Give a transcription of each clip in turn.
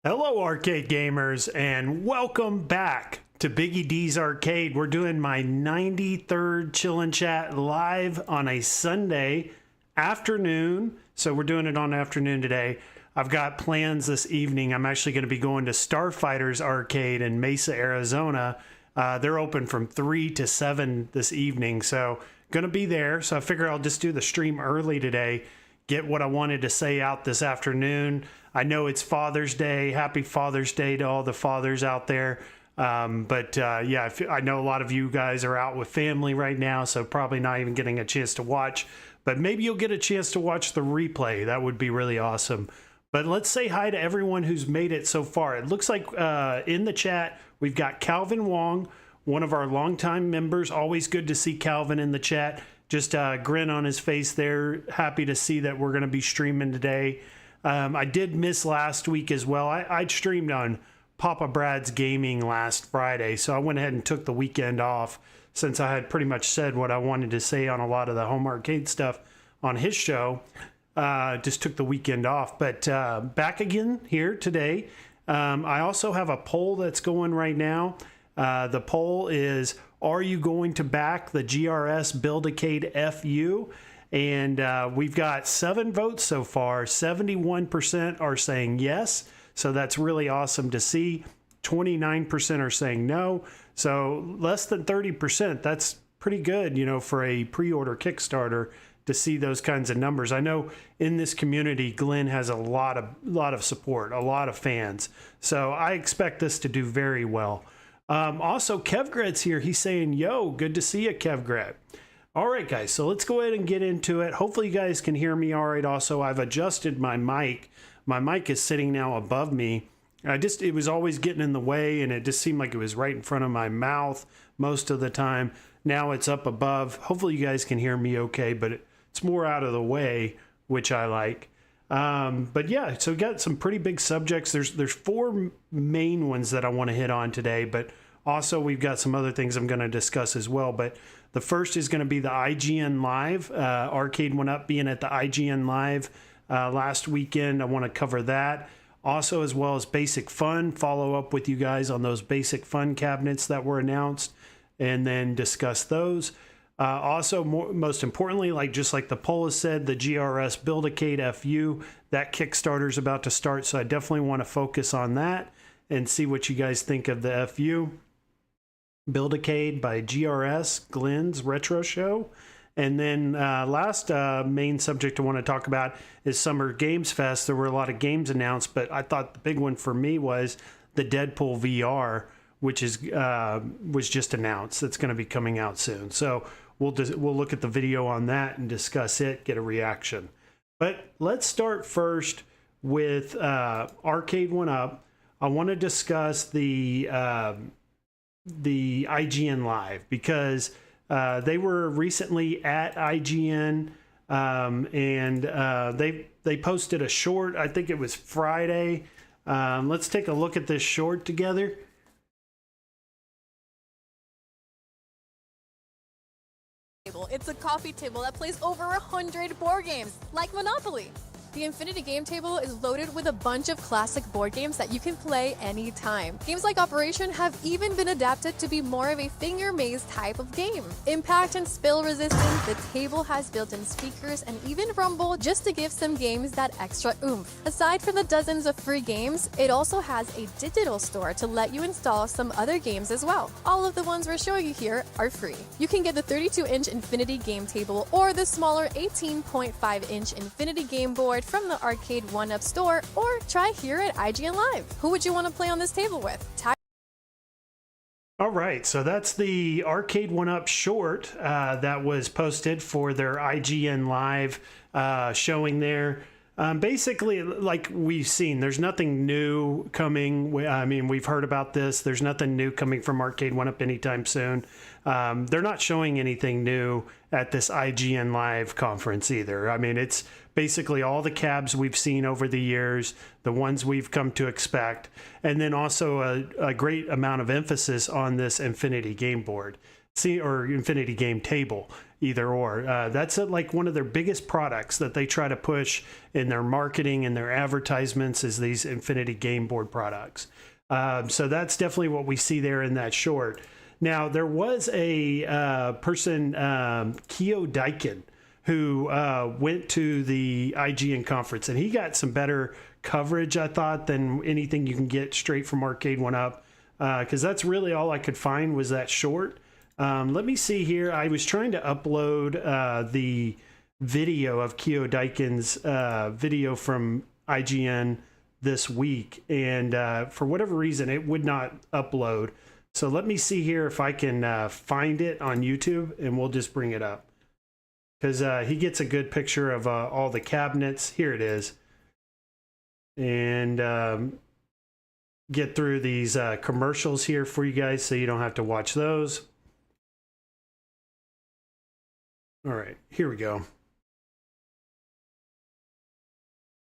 Hello arcade gamers, and welcome back to Biggie D's Arcade. We're doing my 93rd Chillin' Chat live on a Sunday afternoon. So we're doing it on afternoon today. I've got plans this evening. I'm actually going to be going to Starfighters Arcade in Mesa, Arizona. They're open from 3 to 7 this evening, so going to be there. So I figure I'll just do the stream early today, get what I wanted to say out this afternoon. I know it's Father's Day. Happy Father's Day to all the fathers out there. Yeah, I know a lot of you guys are out with family right now, so probably not even getting a chance to watch. But maybe you'll get a chance to watch the replay. That would be really awesome. But let's say hi to everyone who's made it so far. It looks like in the chat, we've got Calvin Wong, one of our longtime members. Always good to see Calvin in the chat. Just a grin on his face there. Happy to see that we're going to be streaming today. I did miss last week as well. I streamed on Papa Brad's Gaming last Friday, so I went ahead and took the weekend off since I had pretty much said what I wanted to say on a lot of the home arcade stuff on his show. Just took the weekend off, but back again here today. I also have a poll that's going right now. The poll is, are you going to back the GRS Build-A-Cade FU? And we've got 7 votes so far. 71% are saying yes, so that's really awesome to see. 29% are saying no, so less than 30%. That's pretty good, you know, for a pre-order Kickstarter to see those kinds of numbers. I know in this community, Glenn has a lot of support, a lot of fans, so I expect this to do very well. Also, Kevgrad's here. He's saying, yo, good to see you, Kevgrad. All right, guys, so let's go ahead and get into it. Hopefully you guys can hear me all right. Also, I've adjusted my mic. My mic is sitting now above me. It was always getting in the way, and it just seemed like it was right in front of my mouth most of the time. Now it's up above. Hopefully you guys can hear me okay, but it's more out of the way, which I like. But yeah, so we got some pretty big subjects. There's 4 main ones that I want to hit on today, but also we've got some other things I'm going to discuss as well. But the first is going to be the IGN Live, Arcade1up being at the IGN Live last weekend. I want to cover that. Also, as well as Basic Fun, follow up with you guys on those Basic Fun cabinets that were announced and then discuss those. Also, most importantly, just like the poll has said, the GRS Build-A-Cade FU, that Kickstarter is about to start, so I definitely want to focus on that and see what you guys think of the FU. Build-A-Cade by GRS, Glenn's Retro Show. And then last main subject I want to talk about is Summer Games Fest. There were a lot of games announced, but I thought the big one for me was the Deadpool VR, which is was just announced. That's going to be coming out soon. So we'll look at the video on that and discuss it, get a reaction. But let's start first with Arcade1up. I want to discuss the IGN Live because they were recently at IGN and they posted a short. I think it was Friday. Let's take a look at this short together. It's a coffee table that plays over 100 board games, like Monopoly. The Infinity Game Table is loaded with a bunch of classic board games that you can play anytime. Games like Operation have even been adapted to be more of a finger maze type of game. Impact and spill resistant, the table has built-in speakers and even rumble just to give some games that extra oomph. Aside from the dozens of free games, it also has a digital store to let you install some other games as well. All of the ones we're showing you here are free. You can get the 32-inch Infinity Game Table or the smaller 18.5-inch Infinity Game Board from the Arcade1up store, or try here at IGN Live. Who would you want to play on this table with? All right, so that's the Arcade1up short that was posted for their IGN Live showing there. Basically, like we've seen, there's nothing new coming. I mean, we've heard about this. There's nothing new coming from Arcade1up anytime soon. They're not showing anything new at this IGN Live conference either. I mean, it's basically all the cabs we've seen over the years, the ones we've come to expect, and then also a great amount of emphasis on this Infinity Game Board, or Infinity Game Table, either or. That's like one of their biggest products that they try to push in their marketing and their advertisements, is these Infinity Game Board products. So that's definitely what we see there in that short. Now, there was a person, Kyo Daikin, who went to the IGN conference, and he got some better coverage, I thought, than anything you can get straight from Arcade1up, because that's really all I could find was that short. Let me see here. I was trying to upload the video of Kyo Daikin's video from IGN this week, and for whatever reason, it would not upload. So let me see here if I can find it on YouTube, and we'll just bring it up, because he gets a good picture of all the cabinets. Here it is. And get through these commercials here for you guys so you don't have to watch those. All right, here we go.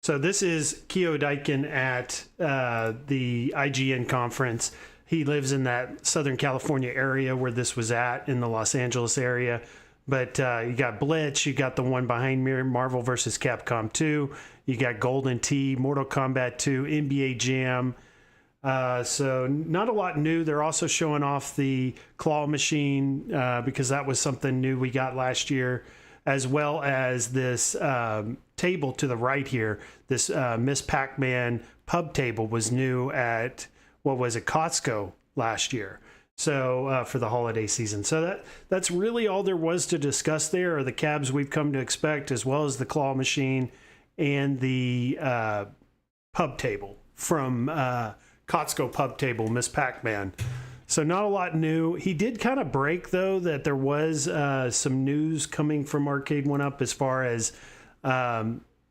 So this is Kyo Daikin at the IGN conference. He lives in that Southern California area where this was at, in the Los Angeles area. But you got Blitz, you got the one behind me, Marvel vs. Capcom 2, you got Golden Tee, Mortal Kombat 2, NBA Jam. So not a lot new. They're also showing off the claw machine because that was something new we got last year, as well as this table to the right here. This Miss Pac-Man pub table was new at, what was it, Costco last year. So for the holiday season. So that's really all there was to discuss there, are the cabs we've come to expect, as well as the claw machine and the pub table from Costco pub table, Miss Pac-Man. So not a lot new. He did kind of break, though, that there was some news coming from Arcade1up as far as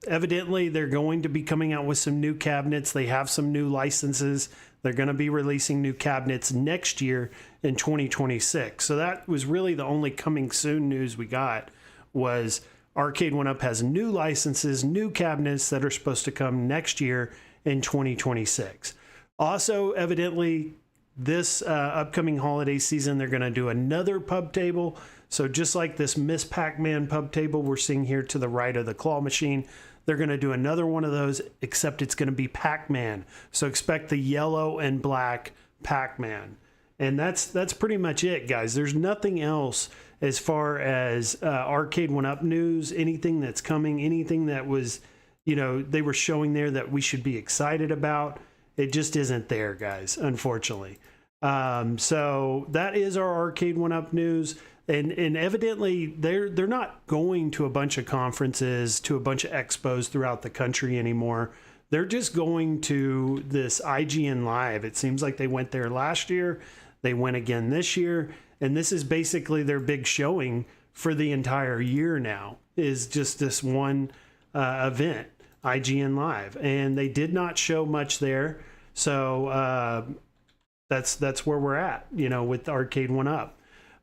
evidently they're going to be coming out with some new cabinets. They have some new licenses. They're going to be releasing new cabinets next year in 2026. So that was really the only coming soon news we got, was Arcade1up has new licenses, new cabinets that are supposed to come next year in 2026. Also, evidently, this upcoming holiday season, they're going to do another pub table. So just like this Miss Pac-Man pub table we're seeing here to the right of the claw machine, they're going to do another one of those, except it's going to be Pac-Man. So expect the yellow and black Pac-Man. And that's pretty much it, guys. There's nothing else as far as Arcade1up news, anything that's coming, anything that was, you know, they were showing there that we should be excited about. It just isn't there, guys, unfortunately. So that is our Arcade1up news. And evidently they're not going to a bunch of conferences, to a bunch of expos throughout the country anymore. They're just going to this IGN Live. It seems like they went there last year. They went again this year. And this is basically their big showing for the entire year now, is just this one event, IGN Live. And they did not show much there. So that's where we're at, you know, with Arcade1up.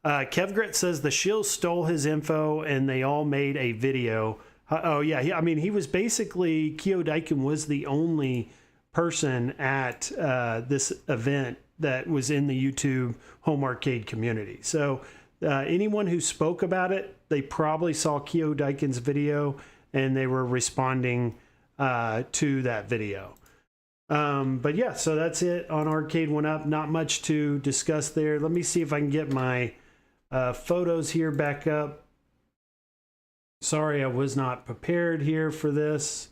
Kevgrit says the Shield stole his info and they all made a video. Oh yeah, I mean, he was basically, Kyo Daikin was the only person at this event that was in the YouTube home arcade community. So anyone who spoke about it, they probably saw Kyo Daikin's video and they were responding to that video. But yeah, so that's it on Arcade1up. Not much to discuss there. Let me see if I can get my photos here back up. Sorry, I was not prepared here for this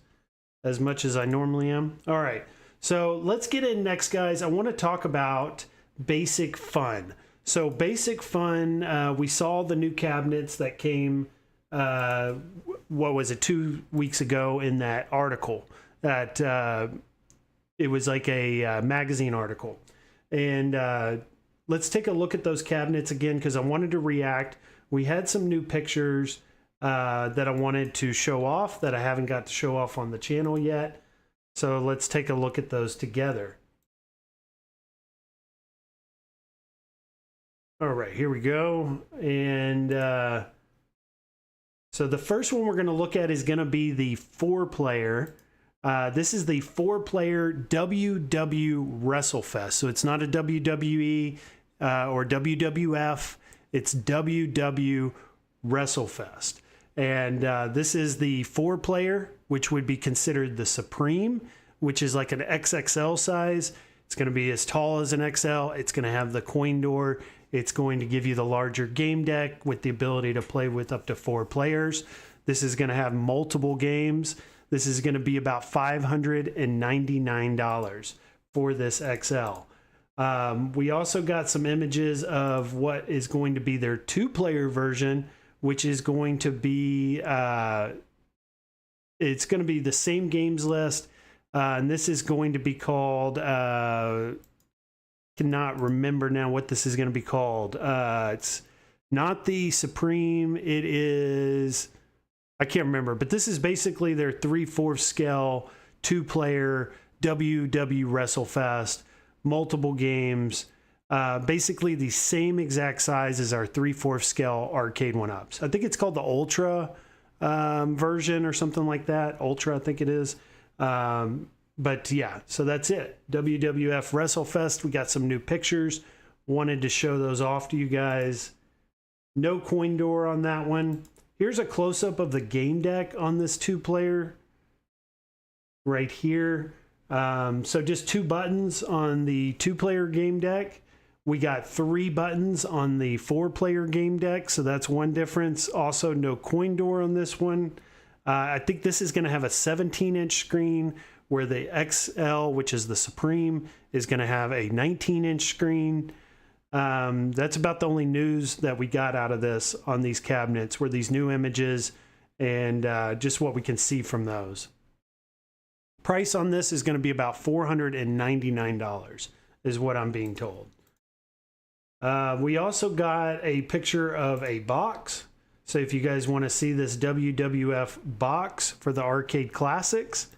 as much as I normally am. All right, so let's get in next, guys. I want to talk about Basic Fun. So Basic Fun, we saw the new cabinets that came, what was it, 2 weeks ago in that article that it was like a magazine article. And let's take a look at those cabinets again, because I wanted to react. We had some new pictures that I wanted to show off that I haven't got to show off on the channel yet. So let's take a look at those together. All right, here we go. And so the first one we're going to look at is going to be the 4-player. This is the 4-player WW WrestleFest. So it's not a WWE or WWF. It's WW WrestleFest. And this is the 4-player, which would be considered the Supreme, which is like an XXL size. It's going to be as tall as an XL. It's going to have the coin door. It's going to give you the larger game deck with the ability to play with up to 4 players. This is going to have multiple games. This is going to be about $599 for this XL. We also got some images of what is going to be their 2-player version, which is going to be, it's going to be the same games list. And this is going to be called, cannot remember now what this is going to be called. It's not the Supreme. It is, I can't remember, but this is basically their 3/4 scale 2-player WW WrestleFest, multiple games, basically the same exact size as our 3/4 scale Arcade1ups. I think it's called the Ultra version or something like that. Ultra, I think it is. But yeah, so that's it. WWF WrestleFest. We got some new pictures. Wanted to show those off to you guys. No coin door on that one. Here's a close-up of the game deck on this 2-player right here. So just 2 buttons on the 2-player game deck. We got 3 buttons on the 4-player game deck, so that's one difference. Also, no coin door on this one. I think this is going to have a 17-inch screen, where the XL, which is the Supreme, is going to have a 19-inch screen. That's about the only news that we got out of this on these cabinets, were these new images and just what we can see from those. Price on this is going to be about $499 is what I'm being told. We also got a picture of a box. So if you guys want to see this WWF box for the Arcade Classics,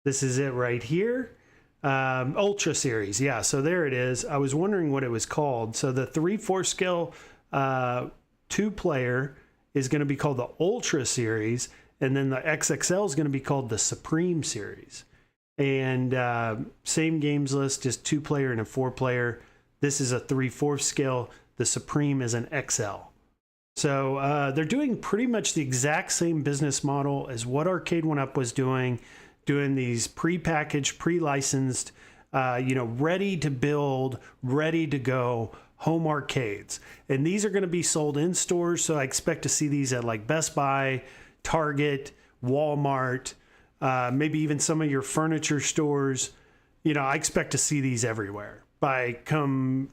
this is it right here. Ultra Series. Yeah, so there it is. I was wondering what it was called. So the 3/4 scale 2-player is going to be called the Ultra Series, and then the XXL is going to be called the Supreme Series. And same games list, just 2-player and a 4-player. This is a 3/4 scale. The Supreme is an XL. So they're doing pretty much the exact same business model as what Arcade1up was doing these pre-packaged, pre-licensed, ready to build, ready to go home arcades. And these are going to be sold in stores, so I expect to see these at like Best Buy, Target, Walmart, maybe even some of your furniture stores. I expect to see these everywhere. By come,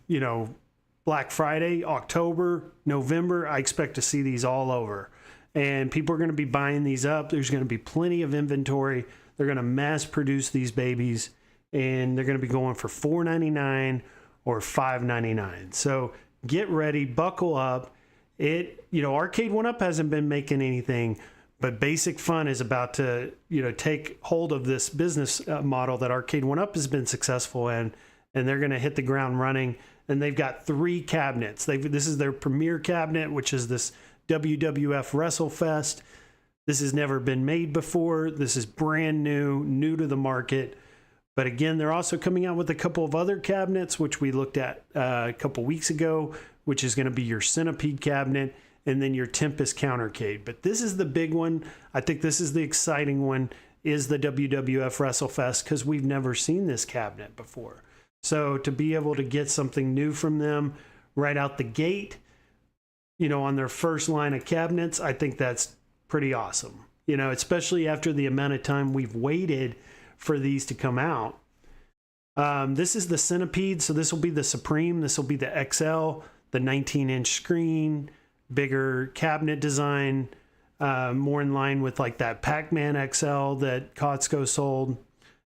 Black Friday, October, November, I expect to see these all over. And people are going to be buying these up. There's going to be plenty of inventory. They're going to mass produce these babies, and they're going to be going for $4.99 or $5.99. So get ready, buckle up. Arcade1up hasn't been making anything, but Basic Fun is about to, take hold of this business model that Arcade1up has been successful in, and they're going to hit the ground running. And they've got 3 cabinets. This is their premier cabinet, which is this WWF WrestleFest. This has never been made before. This is brand new to the market. But again, they're also coming out with a couple of other cabinets, which we looked at a couple weeks ago, which is going to be your Centipede cabinet and then your Tempest Countercade. But this is the big one. I think this is the exciting one. is the WWF WrestleFest, because we've never seen this cabinet before. So to be able to get something new from them right out the gate, on their first line of cabinets, I think that's pretty awesome. Especially after the amount of time we've waited for these to come out. This is the Centipede, so this will be the Supreme, this will be the XL, the 19-inch screen, bigger cabinet design, more in line with like that Pac-Man XL that Costco sold,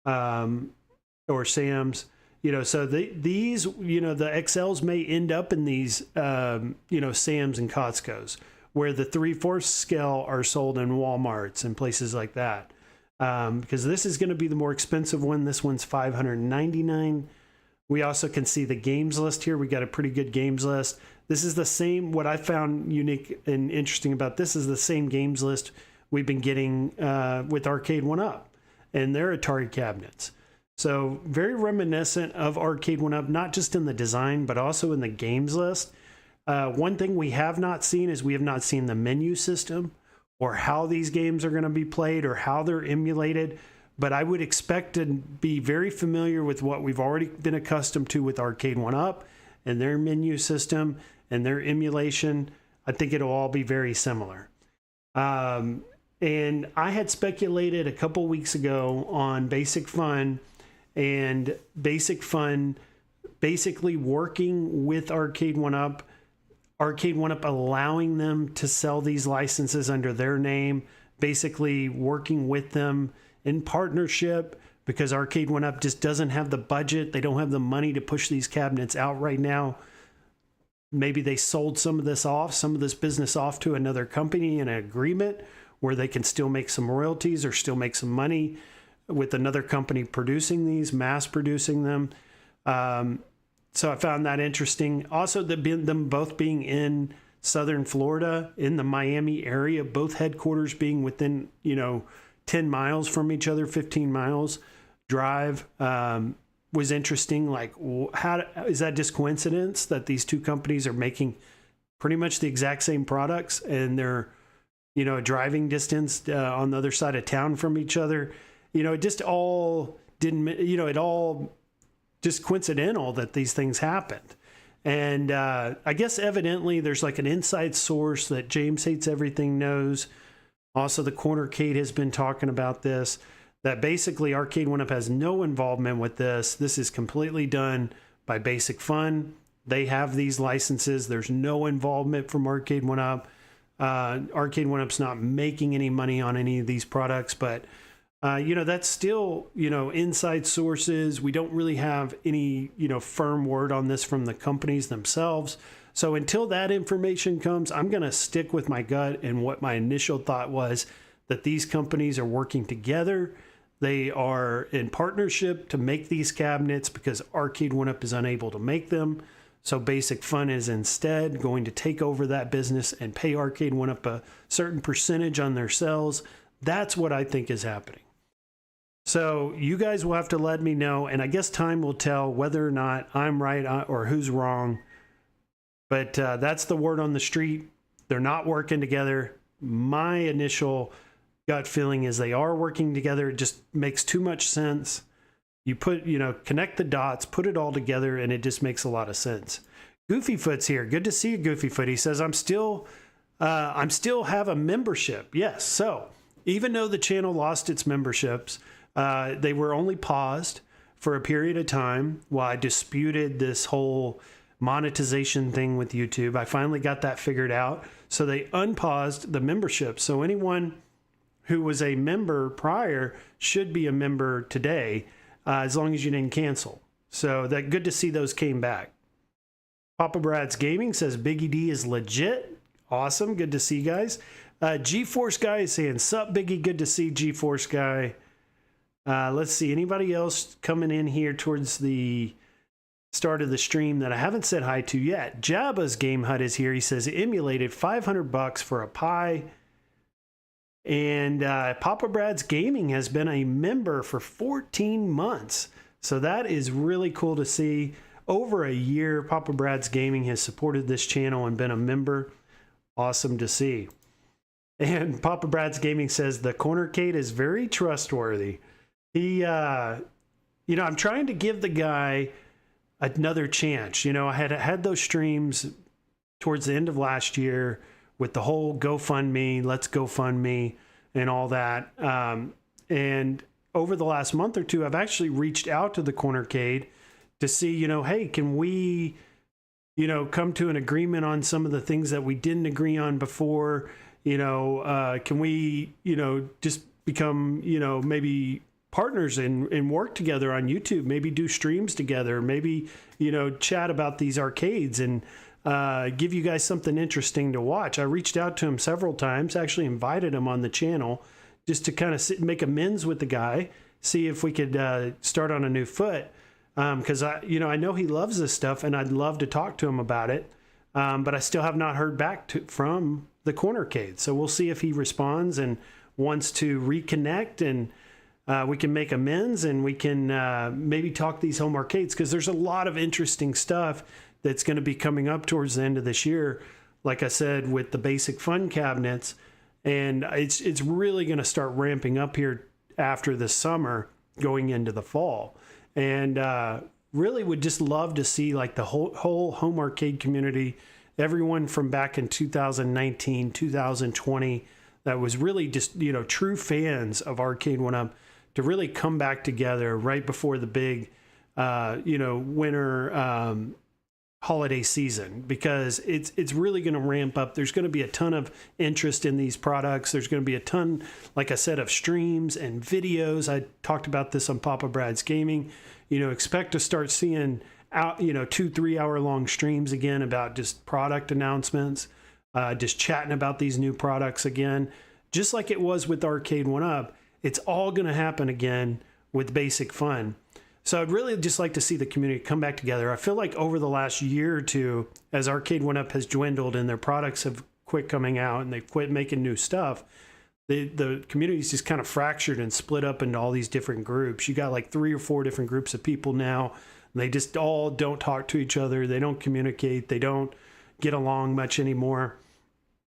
or Sam's. So these, the XLs may end up in these, Sam's and Costco's, where the 3/4 scale are sold in Walmarts and places like that. Because this is going to be the more expensive one. This one's $599. We also can see the games list here. We got a pretty good games list. This is the same, what I found unique and interesting about this is the same games list we've been getting with Arcade1up and their Atari cabinets. So very reminiscent of Arcade1up, not just in the design, but also in the games list. One thing we have not seen is we have not seen the menu system or how these games are going to be played or how they're emulated. But I would expect to be very familiar with what we've already been accustomed to with Arcade1up and their menu system and their emulation. I think it'll all be very similar. And I had speculated a couple weeks ago on Basic Fun, and Basic Fun basically working with Arcade1up, Arcade1up allowing them to sell these licenses under their name, basically working with them in partnership, because Arcade1up just doesn't have the budget. They don't have the money to push these cabinets out right now. Maybe they sold some of this business off to another company in an agreement where they can still make some royalties or still make some money with another company producing these, mass producing them. So I found that interesting. Also, them both being in Southern Florida, in the Miami area, both headquarters being within, 10 miles from each other, 15 miles drive, was interesting. Like, how is that just coincidence that these two companies are making pretty much the exact same products and they're, a driving distance on the other side of town from each other? It just all didn't, it all just coincidental that these things happened. And I guess evidently there's like an inside source that James Hates Everything knows. Also, the Cornercade has been talking about this, that basically Arcade1up has no involvement with this. This is completely done by Basic Fun. They have these licenses. There's no involvement from Arcade1up. Arcade1up's not making any money on any of these products, but that's still, inside sources. We don't really have any, firm word on this from the companies themselves. So until that information comes, I'm going to stick with my gut and what my initial thought was, that these companies are working together. They are in partnership to make these cabinets because Arcade1up is unable to make them. So Basic Fun is instead going to take over that business and pay Arcade1up a certain percentage on their sales. That's what I think is happening. So you guys will have to let me know, and I guess time will tell whether or not I'm right or who's wrong. But that's the word on the street. They're not working together. My initial gut feeling is they are working together. It just makes too much sense. You connect the dots, put it all together, and it just makes a lot of sense. Goofyfoot's here. Good to see you, Goofyfoot. He says, I'm still have a membership. Yes. So even though the channel lost its memberships, they were only paused for a period of time while I disputed this whole monetization thing with YouTube. I finally got that figured out. So they unpaused the membership. So anyone who was a member prior should be a member today, as long as you didn't cancel. So that good to see those came back. Papa Brad's Gaming says Biggie D is legit. Awesome. Good to see you guys. GeForce Guy is saying, sup Biggie. Good to see GeForce Guy. Let's see. Anybody else coming in here towards the start of the stream that I haven't said hi to yet? Jabba's Game Hut is here. He says emulated $500 for a Pi. And Papa Brad's Gaming has been a member for 14 months. So that is really cool to see. Over a year, Papa Brad's Gaming has supported this channel and been a member. Awesome to see. And Papa Brad's Gaming says the Cornercade is very trustworthy. He, I'm trying to give the guy another chance. I had those streams towards the end of last year with the whole GoFundMe, let's GoFundMe, and all that. And over the last month or two, I've actually reached out to the Cornercade to see, hey, can we, come to an agreement on some of the things that we didn't agree on before? Can we, just become, maybe partners and work together on YouTube, maybe do streams together, maybe, chat about these arcades and give you guys something interesting to watch. I reached out to him several times, actually invited him on the channel just to kind of make amends with the guy, see if we could start on a new foot. Because I know he loves this stuff and I'd love to talk to him about it. But I still have not heard back from the Cornercade. So we'll see if he responds and wants to reconnect, and we can make amends, and we can maybe talk these home arcades, because there's a lot of interesting stuff that's going to be coming up towards the end of this year. Like I said, with the basic fun cabinets, and it's really going to start ramping up here after the summer going into the fall. And really would just love to see like the whole home arcade community, everyone from back in 2019, 2020, that was really just, true fans of Arcade1up, to really come back together right before the big, winter holiday season, because it's really going to ramp up. There's going to be a ton of interest in these products. There's going to be a ton, like I said, of streams and videos. I talked about this on Papa Brad's Gaming. Expect to start seeing out, 2-3 hour long streams again about just product announcements, just chatting about these new products again, just like it was with Arcade1up. It's all going to happen again with Basic Fun. So I'd really just like to see the community come back together. I feel like over the last year or two, as Arcade1up has dwindled and their products have quit coming out and they've quit making new stuff, the community's just kind of fractured and split up into all these different groups. You got like 3 or 4 different groups of people now, and they just all don't talk to each other. They don't communicate. They don't get along much anymore.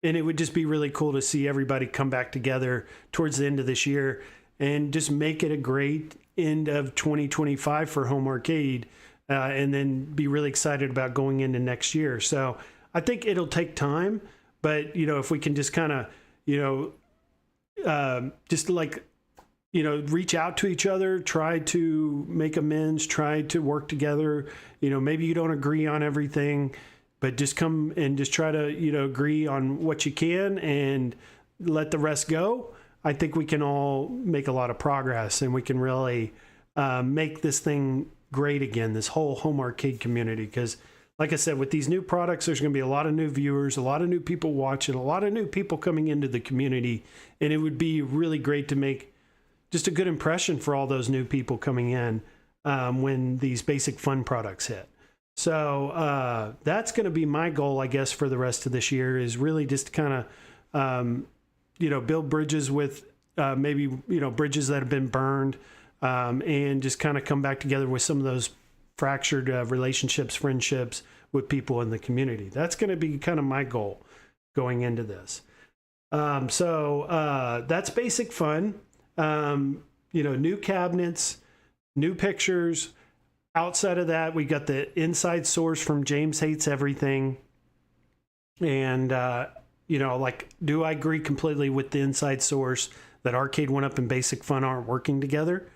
And it would just be really cool to see everybody come back together towards the end of this year and just make it a great end of 2025 for home arcade, and then be really excited about going into next year. So I think it'll take time, but if we can just kind of reach out to each other, try to make amends, try to work together. Maybe you don't agree on everything, but just come and just try to agree on what you can and let the rest go. I think we can all make a lot of progress, and we can really make this thing great again, this whole home arcade community. Because like I said, with these new products, there's going to be a lot of new viewers, a lot of new people watching, a lot of new people coming into the community. And it would be really great to make just a good impression for all those new people coming in when these Basic Fun products hit. So that's going to be my goal, I guess, for the rest of this year, is really just kind of build bridges with maybe, bridges that have been burned, and just kind of come back together with some of those fractured relationships, friendships with people in the community. That's going to be kind of my goal going into this. So that's Basic Fun. New cabinets, new pictures. Outside of that, we got the inside source from James Hates Everything. And, do I agree completely with the inside source that Arcade1up and Basic Fun aren't working together?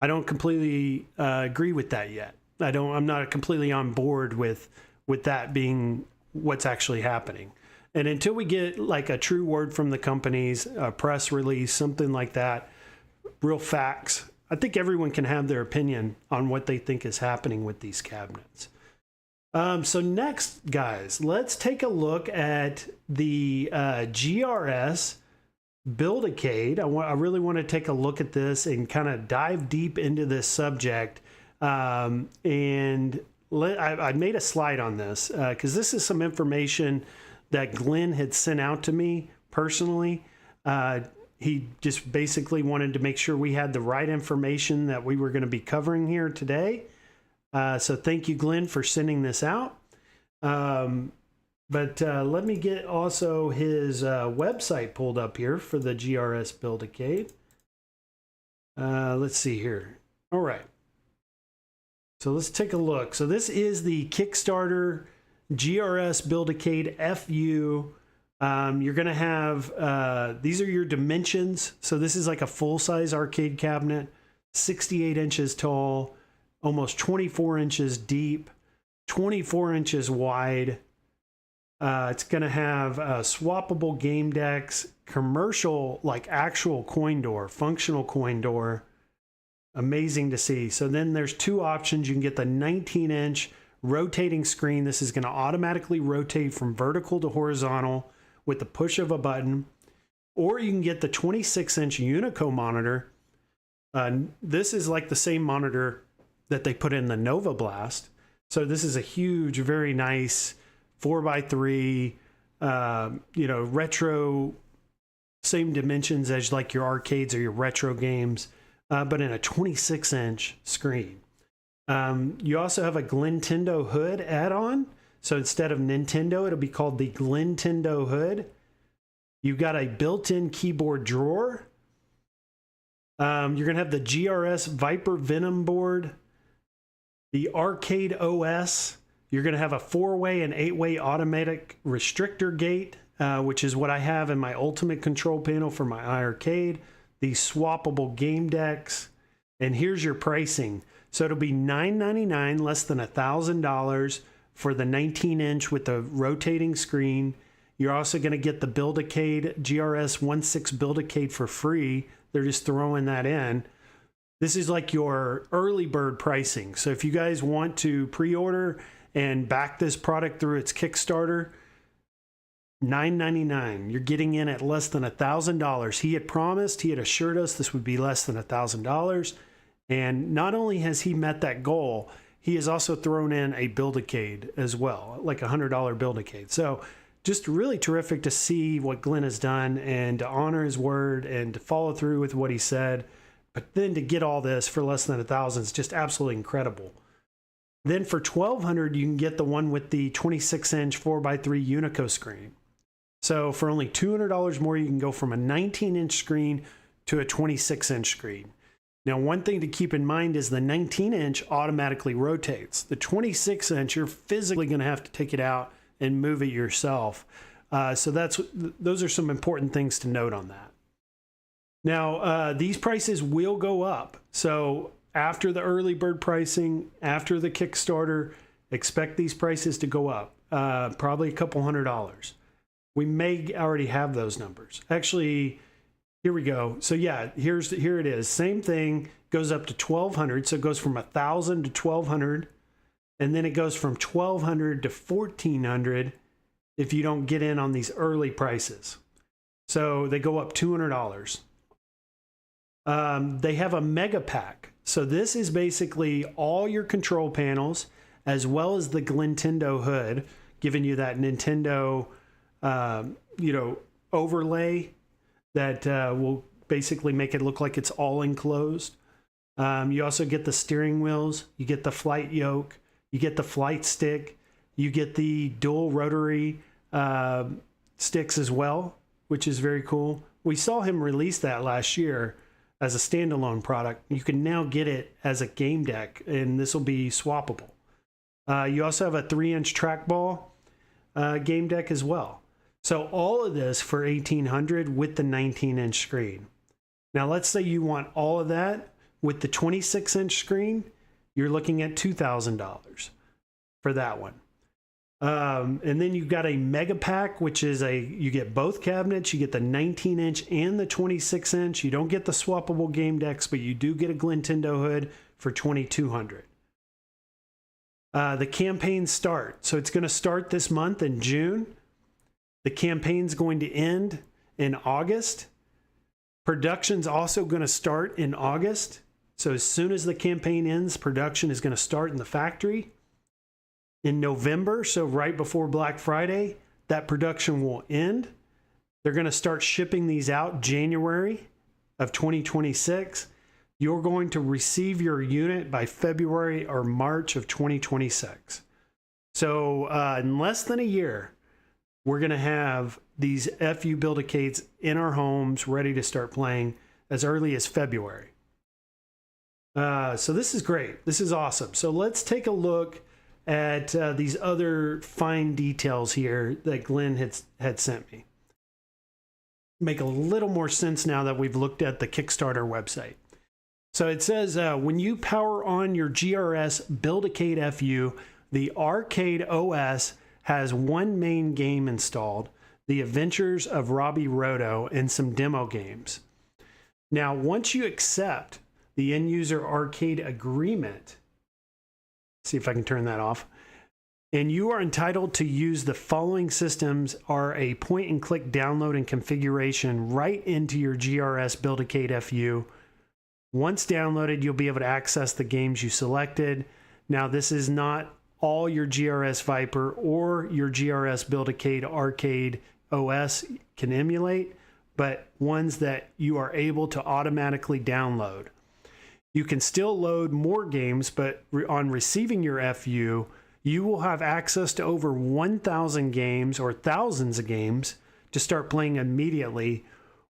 I don't completely agree with that yet. I'm not completely on board with that being what's actually happening. And until we get like a true word from the companies, a press release, something like that, real facts, I think everyone can have their opinion on what they think is happening with these cabinets. So next, guys, let's take a look at the GRS Build-A-Cade. I really want to take a look at this and kind of dive deep into this subject. I made a slide on this because this is some information that Glenn had sent out to me personally. He just basically wanted to make sure we had the right information that we were going to be covering here today. So thank you, Glenn, for sending this out. But let me get also his website pulled up here for the GRS Build-A-Cade. Let's see here. All right. So let's take a look. So this is the Kickstarter GRS Build-A-Cade FU. You're going to have, these are your dimensions. So this is like a full-size arcade cabinet, 68 inches tall, almost 24 inches deep, 24 inches wide. It's going to have swappable game decks, commercial, like actual coin door, functional coin door. Amazing to see. So then there's two options. You can get the 19-inch rotating screen. This is going to automatically rotate from vertical to horizontal with the push of a button. Or you can get the 26-inch Unico monitor. This is like the same monitor that they put in the Nova Blast. So this is a huge, very nice 4x3, retro, same dimensions as like your arcades or your retro games, but in a 26-inch screen. You also have a Glintendo hood add-on. So instead of Nintendo, it'll be called the Glintendo hood. You've got a built-in keyboard drawer. You're going to have the GRS Viper Venom board, the Arcade OS. You're going to have a 4-way and 8-way automatic restrictor gate, which is what I have in my ultimate control panel for my iArcade. These swappable game decks. And here's your pricing. So it'll be $999, less than $1,000 for the 19-inch with the rotating screen. You're also going to get the Build-A-Cade GRS 16 Build-A-Cade for free. They're just throwing that in. This is like your early bird pricing. So if you guys want to pre-order and back this product through its Kickstarter, $999. You're getting in at less than $1,000. He had assured us this would be less than $1,000. And not only has he met that goal, he has also thrown in a Build-A-Cade as well, like a $100 Build-A-Cade. So just really terrific to see what Glenn has done and to honor his word and to follow through with what he said. But then to get all this for less than $1,000 is just absolutely incredible. Then for $1,200, you can get the one with the 26-inch 4x3 Unico screen. So for only $200 more, you can go from a 19-inch screen to a 26-inch screen. Now, one thing to keep in mind is the 19-inch automatically rotates. The 26-inch, you're physically going to have to take it out and move it yourself. So those are some important things to note on that. Now, these prices will go up. So after the early bird pricing, after the Kickstarter, expect these prices to go up, probably a couple $100. We may already have those numbers. Actually, here we go. So yeah, here it is. Same thing, goes up to $1,200. So it goes from $1,000 to $1,200, and then it goes from $1,200 to $1,400 if you don't get in on these early prices. So they go up $200. They have a mega pack. So this is basically all your control panels as well as the Glintendo hood, giving you that Nintendo, overlay that will basically make it look like it's all enclosed. You also get the steering wheels, you get the flight yoke, you get the flight stick, you get the dual rotary sticks as well, which is very cool. We saw him release that last year as a standalone product. You can now get it as a game deck, and this will be swappable. You also have a 3-inch trackball game deck as well. So all of this for $1,800 with the 19-inch screen. Now let's say you want all of that with the 26-inch screen, you're looking at $2,000 for that one. And then you've got a mega pack, which is you get both cabinets. You get the 19-inch and the 26-inch. You don't get the swappable game decks, but you do get a Glintendo hood for $2,200. The campaigns start. So it's going to start this month in June. The campaign's going to end in August. Production's also going to start in August. So as soon as the campaign ends, production is going to start in the factory. In November, so right before Black Friday, that production will end. They're going to start shipping these out January of 2026. You're going to receive your unit by February or March of 2026. So in less than a year, we're going to have these FU Build-A-Cades in our homes ready to start playing as early as February. So this is great. This is awesome. So let's take a look at these other fine details here that Glenn had sent me. Make a little more sense now that we've looked at the Kickstarter website. So it says, when you power on your GRS Build-A-Cade FU, the Arcade OS has one main game installed, The Adventures of Robbie Roto, and some demo games. Now, once you accept the end-user arcade agreement, see if I can turn that off, and you are entitled to use the following systems are a point-and-click download and configuration right into your GRS Build-A-Cade FU. Once downloaded, you'll be able to access the games you selected. Now, this is not all your GRS Viper or your GRS Build-A-Cade Arcade OS can emulate, but ones that you are able to automatically download. You can still load more games, but on receiving your FU, you will have access to over 1,000 games or thousands of games to start playing immediately,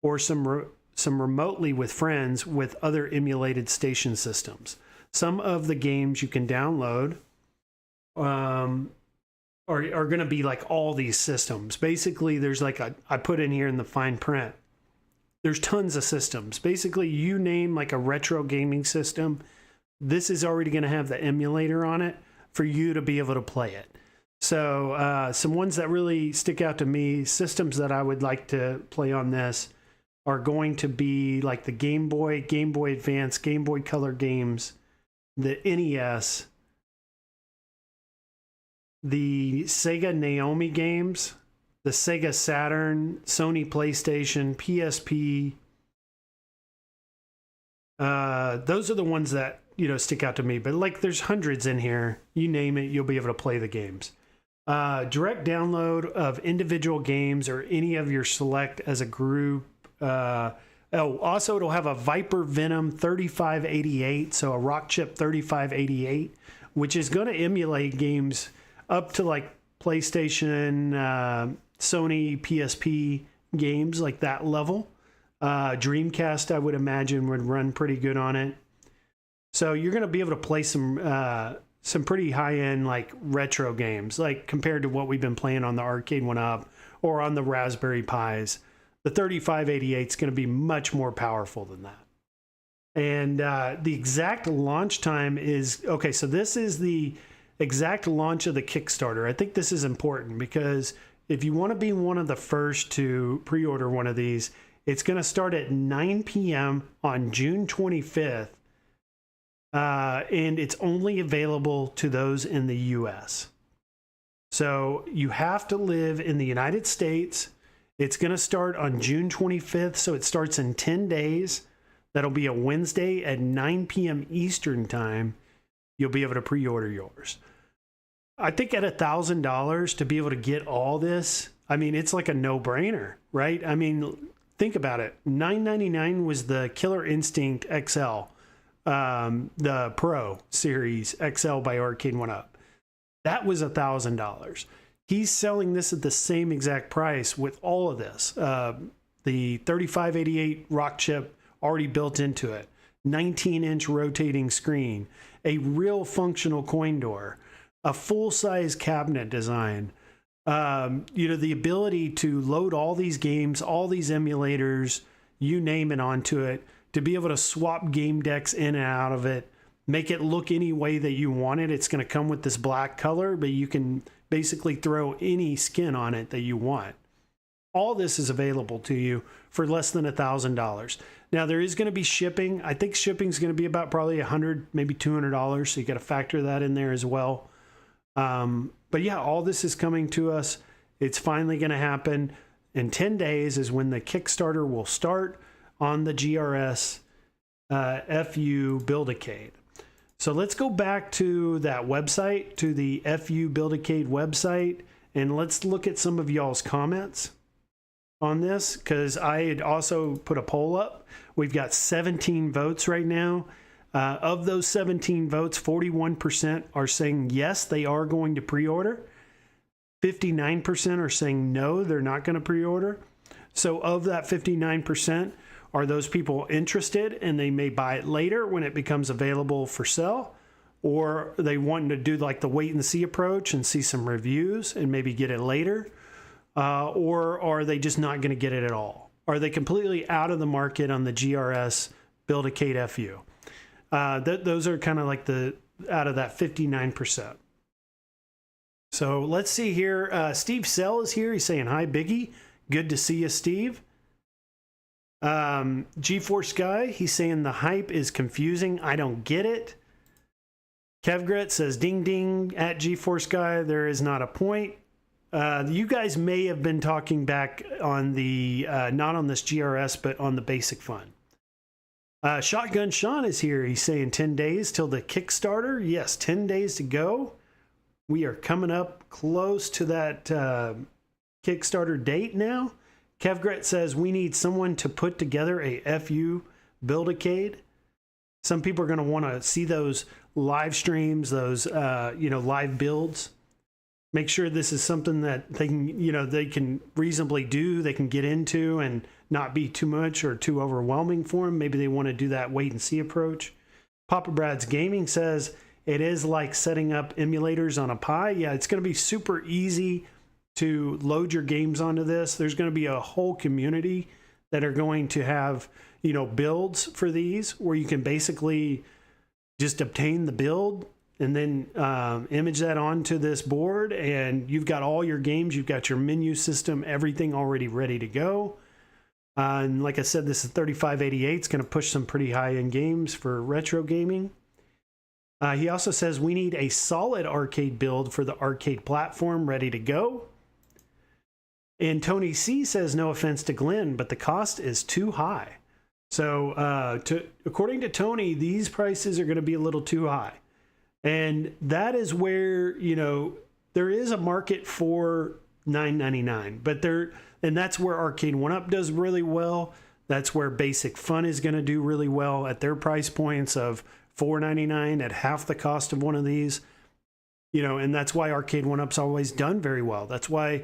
or some remotely with friends with other emulated station systems. Some of the games you can download are going to be like all these systems. Basically, there's like I put in here in the fine print, there's tons of systems. Basically, you name like a retro gaming system, this is already going to have the emulator on it for you to be able to play it. So some ones that really stick out to me, systems that I would like to play on this are going to be like the Game Boy, Game Boy Advance, Game Boy Color games, the NES, the Sega Naomi games, the Sega Saturn, Sony PlayStation, PSP. Those are the ones that, you know, stick out to me, but like there's hundreds in here. You name it, you'll be able to play the games. Direct download of individual games or any of your select as a group. Also it'll have a Viper Venom 3588, so a Rock Chip 3588, which is going to emulate games up to like PlayStation, Sony, PSP games, like that level. Dreamcast, I would imagine, would run pretty good on it. So you're going to be able to play some pretty high-end like retro games, like compared to what we've been playing on the Arcade1up or on the Raspberry Pis. The 3588 is going to be much more powerful than that. And the exact launch time is, okay, so this is the exact launch of the Kickstarter. I think this is important because if you want to be one of the first to pre-order one of these, it's going to start at 9 p.m. on June 25th. And it's only available to those in the US. So you have to live in the United States. It's going to start on June 25th, so it starts in 10 days. That'll be a Wednesday at 9 p.m. Eastern time. You'll be able to pre-order yours. I think at $1,000 to be able to get all this, I mean, it's like a no-brainer, right? I mean, think about it. $9.99 was the Killer Instinct XL. The Pro Series XL by Arcade1up. That was $1,000. He's selling this at the same exact price with all of this. The 3588 Rock Chip already built into it. 19-inch rotating screen. A real functional coin door. A full-size cabinet design. You know, the ability to load all these games, all these emulators, you name it, onto it. To be able to swap game decks in and out of it, make it look any way that you want it. It's going to come with this black color, but you can basically throw any skin on it that you want. All this is available to you for less than $1,000. Now, there is going to be shipping. I think shipping is going to be about probably $100, maybe $200, so you got to factor that in there as well. But yeah, all this is coming to us. It's finally going to happen. In 10 days is when the Kickstarter will start on the GRS FU Build-A-Cade. So let's go back to that website, to the FU Build-A-Cade website, and let's look at some of y'all's comments on this, because I had also put a poll up. We've got 17 votes right now. Of those 17 votes, 41% are saying yes, they are going to pre-order. 59% are saying no, they're not going to pre-order. So of that 59%, are those people interested and they may buy it later when it becomes available for sale? Or are they wanting to do like the wait and see approach and see some reviews and maybe get it later? Or are they just not going to get it at all? Are they completely out of the market on the GRS Build-A-Cade FU? Those are kind of like out of that 59%. So let's see here. Steve Sell is here. He's saying, hi, Biggie. Good to see you, Steve. GeForce Guy, he's saying the hype is confusing. I don't get it. Kevgret says, ding, ding, at GeForce Guy. There is not a point. You guys may have been talking back on the, not on this GRS, but on the basic fun. Shotgun Sean is here. He's saying 10 days till the Kickstarter. Yes, 10 days to go. We are coming up close to that Kickstarter date now. Kevgret says we need someone to put together a FU Build-A-Cade. Some people are going to want to see those live streams, those live builds. Make sure this is something that they can, they can reasonably do, they can get into and not be too much or too overwhelming for them. Maybe they want to do that wait and see approach. Papa Brad's Gaming says it is like setting up emulators on a Pi. Yeah, it's going to be super easy to load your games onto this. There's going to be a whole community that are going to have, builds for these where you can basically just obtain the build and then image that onto this board, and you've got all your games, you've got your menu system, everything already ready to go. And like I said, this is 3588. It's going to push some pretty high-end games for retro gaming. He also says we need a solid arcade build for the arcade platform ready to go. And Tony C says, no offense to Glenn, but the cost is too high. So according to Tony, these prices are going to be a little too high. And that is where, there is a market for $9.99, but that's where Arcade1up does really well. That's where Basic Fun is going to do really well at their price points of $4.99 at half the cost of one of these, and that's why Arcade1up's always done very well. That's why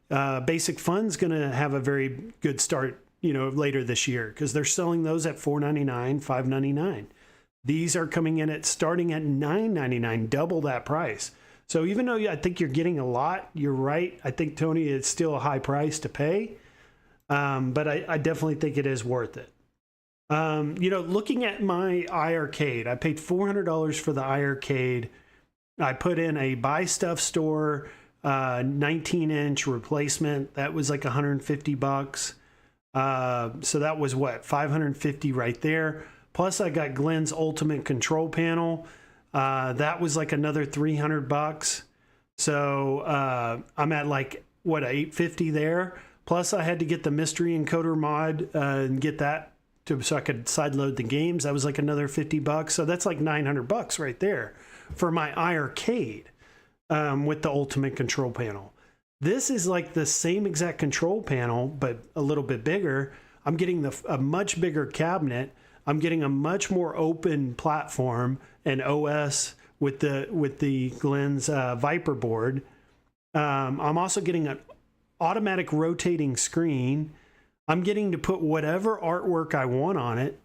Basic Fun's going to have a very good start, later this year, because they're selling those at $4.99, $5.99. These are coming in starting at $9.99, double that price. So even though I think you're getting a lot, you're right. I think, Tony, it's still a high price to pay, but I definitely think it is worth it. Looking at my iArcade, I paid $400 for the iArcade. I put in a Buy Stuff Store 19-inch replacement. That was like $150. So that was what, $550 right there. Plus I got Glenn's Ultimate Control Panel. That was like another $300. So I'm at like what, $850 there. Plus I had to get the mystery encoder mod and get that so I could sideload the games. That was like another $50. So that's like $900 right there for my iArcade with the Ultimate Control Panel. This is like the same exact control panel, but a little bit bigger. I'm getting a much bigger cabinet. I'm getting a much more open platform and OS with the Glenn's Viper board. I'm also getting an automatic rotating screen. I'm getting to put whatever artwork I want on it.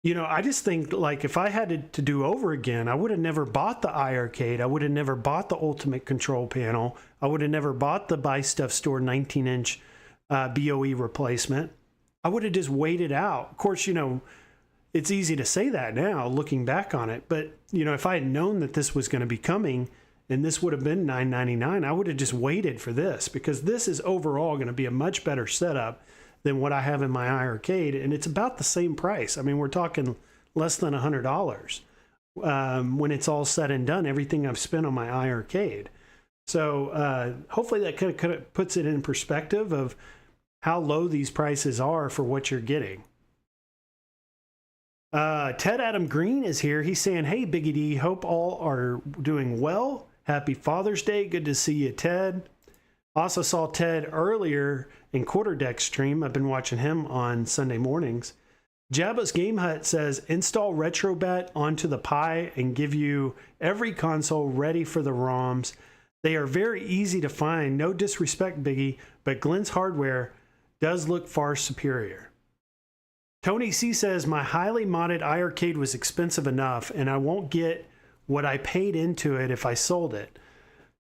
I just think, like, if I had to do over again, I would have never bought the iArcade. I would have never bought the Ultimate Control Panel. I would have never bought the Buy Stuff Store 19-inch BOE replacement. I would have just waited out. Of course, it's easy to say that now, looking back on it. But, if I had known that this was going to be coming and this would have been $9.99, I would have just waited for this, because this is overall going to be a much better setup than what I have in my iArcade, and it's about the same price. I mean, we're talking less than $100 when it's all said and done, everything I've spent on my iArcade. So hopefully that kind of puts it in perspective of how low these prices are for what you're getting. Ted Adam Green is here. He's saying, hey, Biggie D, hope all are doing well. Happy Father's Day. Good to see you, Ted. Also saw Ted earlier in Quarterdeck stream. I've been watching him on Sunday mornings. Jabba's Game Hut says, install RetroBat onto the Pi and give you every console ready for the ROMs. They are very easy to find. No disrespect, Biggie, but Glenn's hardware does look far superior. Tony C says, my highly modded iArcade was expensive enough, and I won't get what I paid into it if I sold it.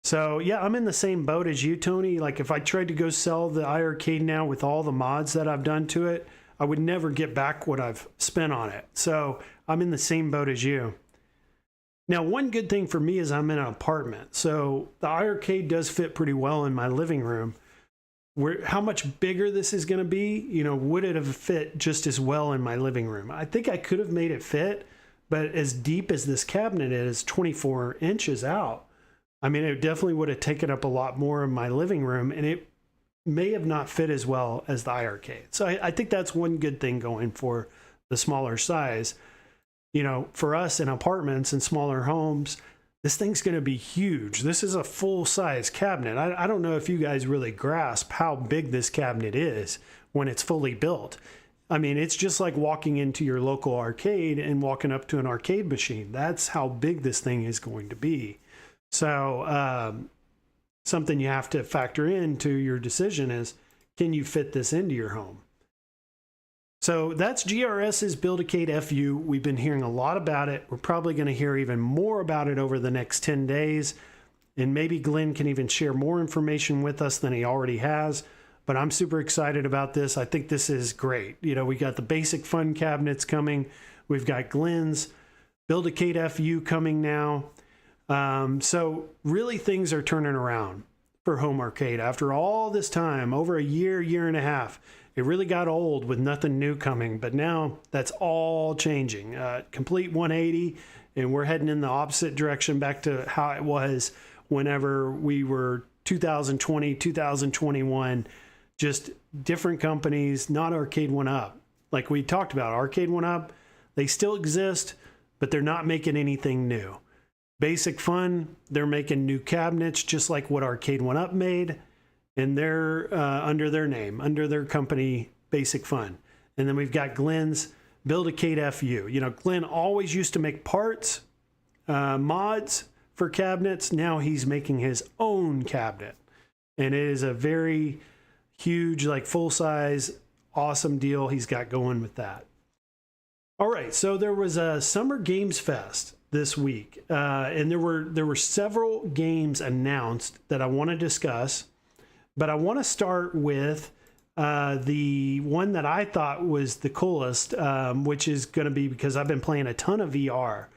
So yeah, I'm in the same boat as you, Tony. Like if I tried to go sell the iArcade now with all the mods that I've done to it, I would never get back what I've spent on it. So I'm in the same boat as you. Now, one good thing for me is I'm in an apartment. So the iArcade does fit pretty well in my living room. How much bigger this is going to be, you know, would it have fit just as well in my living room? I think I could have made it fit, but as deep as this cabinet is, 24 inches out, I mean, it definitely would have taken up a lot more of my living room, and it may have not fit as well as the iArcade. So I think that's one good thing going for the smaller size. You know, for us in apartments and smaller homes, this thing's going to be huge. This is a full-size cabinet. I don't know if you guys really grasp how big this cabinet is when it's fully built. I mean, it's just like walking into your local arcade and walking up to an arcade machine. That's how big this thing is going to be. So something you have to factor into your decision is, can you fit this into your home? So that's GRS's Build-A-Cade FU. We've been hearing a lot about it. We're probably going to hear even more about it over the next 10 days. And maybe Glenn can even share more information with us than he already has. But I'm super excited about this. I think this is great. You know, we got the basic fun cabinets coming. We've got Glenn's Build-A-Cade FU coming now. So really things are turning around for home arcade. After all this time, over a year, year and a half, it really got old with nothing new coming, but now that's all changing. Complete 180, and we're heading in the opposite direction back to how it was whenever we were 2020, 2021, just different companies, not Arcade1up. Like we talked about, Arcade1up, they still exist, but they're not making anything new. Basic Fun, they're making new cabinets just like what Arcade1up made. And they're under their name, under their company, Basic Fun. And then we've got Glenn's Build-A-Cade FU. You know, Glenn always used to make parts, mods for cabinets. Now he's making his own cabinet. And it is a very huge, like full-size, awesome deal he's got going with that. All right, so there was a Summer Games Fest this week. And there were several games announced that I want to discuss. But I want to start with the one that I thought was the coolest, which is going to be because I've been playing a ton of VR,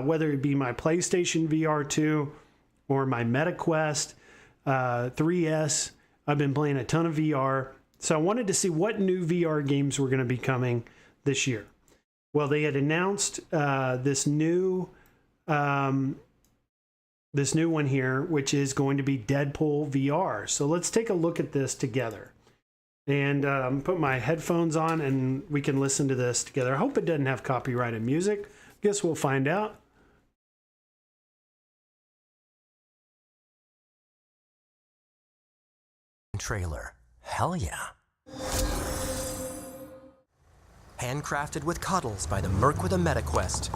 whether it be my PlayStation VR 2 or my MetaQuest 3S. I've been playing a ton of VR. So I wanted to see what new VR games were going to be coming this year. Well, they had announced this new one here, which is going to be Deadpool VR. So let's take a look at this together. And put my headphones on and we can listen to this together. I hope it doesn't have copyrighted music. Guess we'll find out. Trailer. Hell yeah. Handcrafted with cuddles by the Merc with a MetaQuest.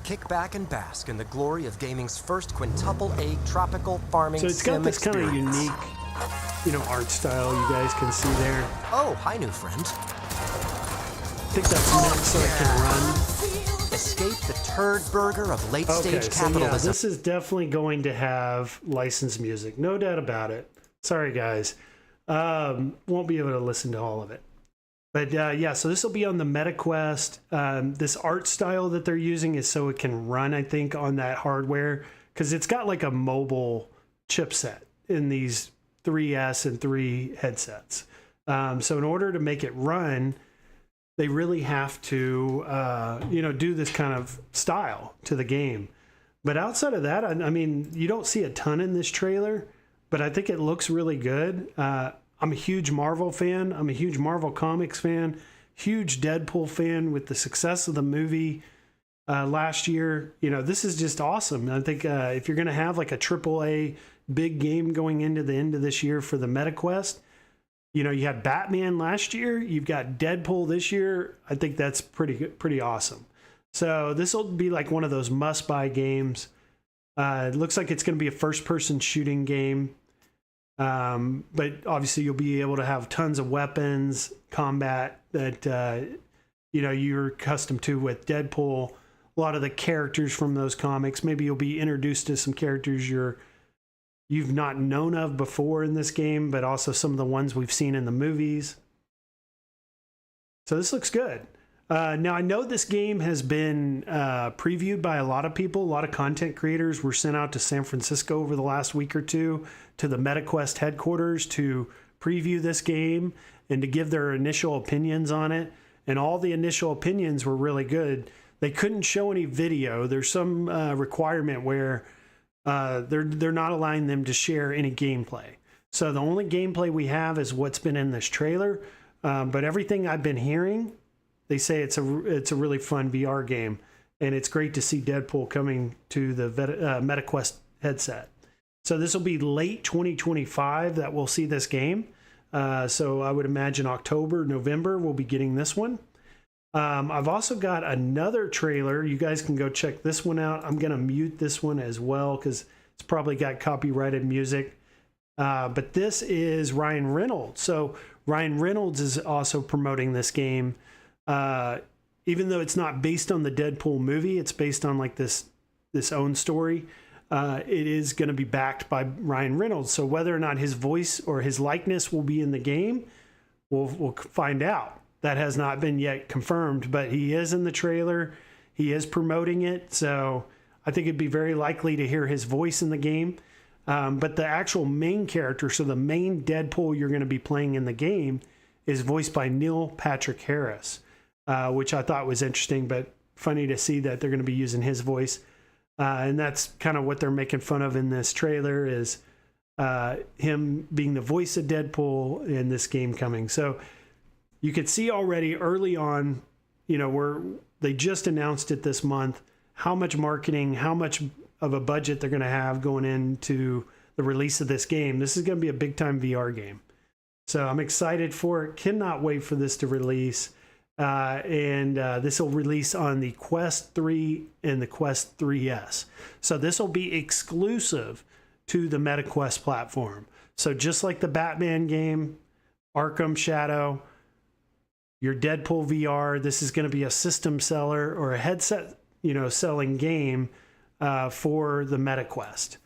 Kick back and bask in the glory of gaming's first quintuple A tropical farming sim So it's got this kind of unique, you know, art style you guys can see there. Oh, hi, new friend. I think that's meant so it can run. Escape the turd burger of late-stage capitalism. Yeah, this is definitely going to have licensed music. No doubt about it. Sorry, guys. Won't be able to listen to all of it. But yeah, so this will be on the MetaQuest. This art style that they're using is so it can run, I think, on that hardware. Because it's got like a mobile chipset in these 3S and 3 headsets. So in order to make it run, they really have to, you know, do this kind of style to the game. But outside of that, I mean, you don't see a ton in this trailer, but I think it looks really good. I'm a huge Marvel fan. I'm a huge Marvel Comics fan, huge Deadpool fan with the success of the movie last year. You know, this is just awesome. I think if you're going to have like a AAA big game going into the end of this year for the MetaQuest, you know, you had Batman last year, you've got Deadpool this year. I think that's pretty awesome. So this will be like one of those must-buy games. It looks like it's going to be a first-person shooting game, but obviously you'll be able to have tons of weapons, combat that you're accustomed to with Deadpool. A lot of the characters from those comics. Maybe you'll be introduced to some characters you've not known of before in this game, but also some of the ones we've seen in the movies. So this looks good. Now, I know this game has been previewed by a lot of people. A lot of content creators were sent out to San Francisco over the last week or two to the MetaQuest headquarters to preview this game and to give their initial opinions on it. And all the initial opinions were really good. They couldn't show any video. There's some requirement where they're not allowing them to share any gameplay. So the only gameplay we have is what's been in this trailer. But everything I've been hearing, they say it's a really fun VR game, and it's great to see Deadpool coming to the MetaQuest headset. So this will be late 2025 that we'll see this game. So I would imagine October, November, we'll be getting this one. I've also got another trailer. You guys can go check this one out. I'm going to mute this one as well because it's probably got copyrighted music. But this is Ryan Reynolds. So Ryan Reynolds is also promoting this game. Even though it's not based on the Deadpool movie, it's based on like this own story. It is going to be backed by Ryan Reynolds. So whether or not his voice or his likeness will be in the game, we'll find out. That has not been yet confirmed, but he is in the trailer. He is promoting it. So I think it'd be very likely to hear his voice in the game. But the actual main character, so the main Deadpool you're going to be playing in the game, is voiced by Neil Patrick Harris, which I thought was interesting, but funny to see that they're going to be using his voice. And that's kind of what they're making fun of in this trailer is him being the voice of Deadpool in this game coming. So you could see already early on, they just announced it this month, how much marketing, how much of a budget they're going to have going into the release of this game. This is going to be a big time VR game. So I'm excited for it. Cannot wait for this to release. And this will release on the Quest 3 and the Quest 3S. So this will be exclusive to the MetaQuest platform. So just like the Batman game, Arkham Shadow, your Deadpool VR, this is going to be a system seller or a headset, selling game for the MetaQuest.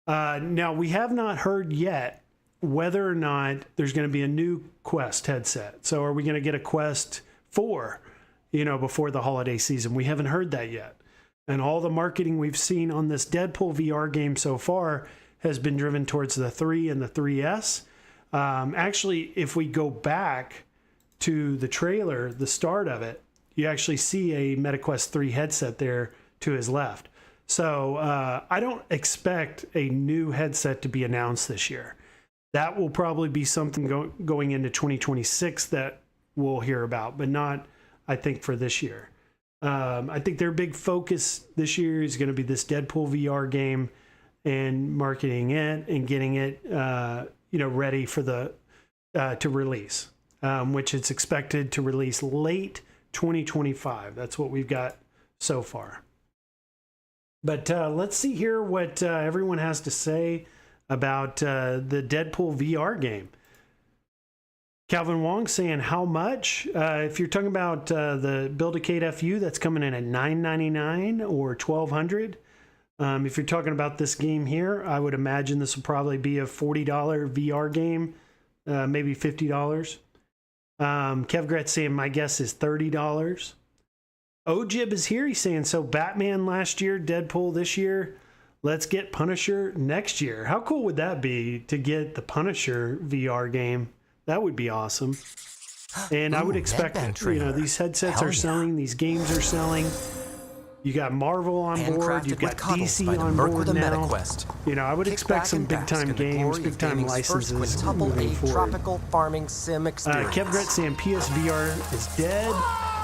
Now, we have not heard yet whether or not there's going to be a new Quest headset. So are we going to get a Quest 4, before the holiday season? We haven't heard that yet. And all the marketing we've seen on this Deadpool VR game so far has been driven towards the 3 and the 3S. Actually, if we go back to the trailer, the start of it, you actually see a MetaQuest 3 headset there to his left. So I don't expect a new headset to be announced this year. That will probably be something going into 2026 that we'll hear about, but not, I think, for this year. I think their big focus this year is going to be this Deadpool VR game and marketing it and getting it, ready for to release, which it's expected to release late 2025. That's what we've got so far. But let's see here what everyone has to say about the Deadpool VR game. Calvin Wong saying how much? If you're talking about the Build-A-Cade FU, that's coming in at $999 or $1,200. If you're talking about this game here, I would imagine this will probably be a $40 VR game, maybe $50. Kev Gretz saying my guess is $30. Ojib is here. He's saying, so Batman last year, Deadpool this year. Let's get Punisher next year. How cool would that be to get the Punisher VR game? That would be awesome. And I would expect, these headsets are selling, these games are selling. You got Marvel on board, you've got DC on board now. I would expect some big-time games, big-time licenses moving forward. Tropical farming sim experience. Kev Gretz saying PSVR is dead.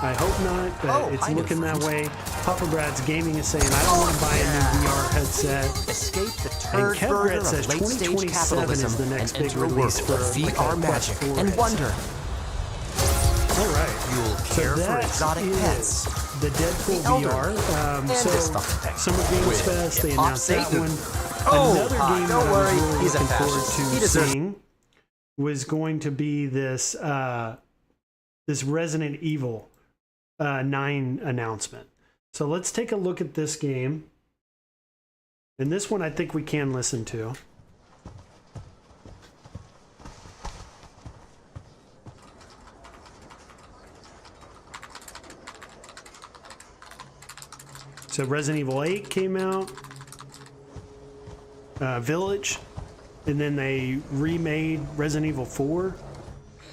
I hope not, but it's looking that way. Papa Brad's Gaming is saying, I don't want to buy a new VR headset. Escape the And turd Kev burger Gretz says of late-stage 2027 capitalism is the next and big enter a release world for of VR magic and wonder. All right. You'll care for exotic pets. the Deadpool Elder VR. and this thumbtack. Summer Games With Fest, they hip-hop announced that Satan. one. Oh, Another hi, game don't that I worry, was really he's a looking forward fascist. to He deserves- seeing was going to be this this Resident Evil 9 announcement. So let's take a look at this game. And this one I think we can listen to. So Resident Evil 8 came out, Village, and then they remade Resident Evil 4.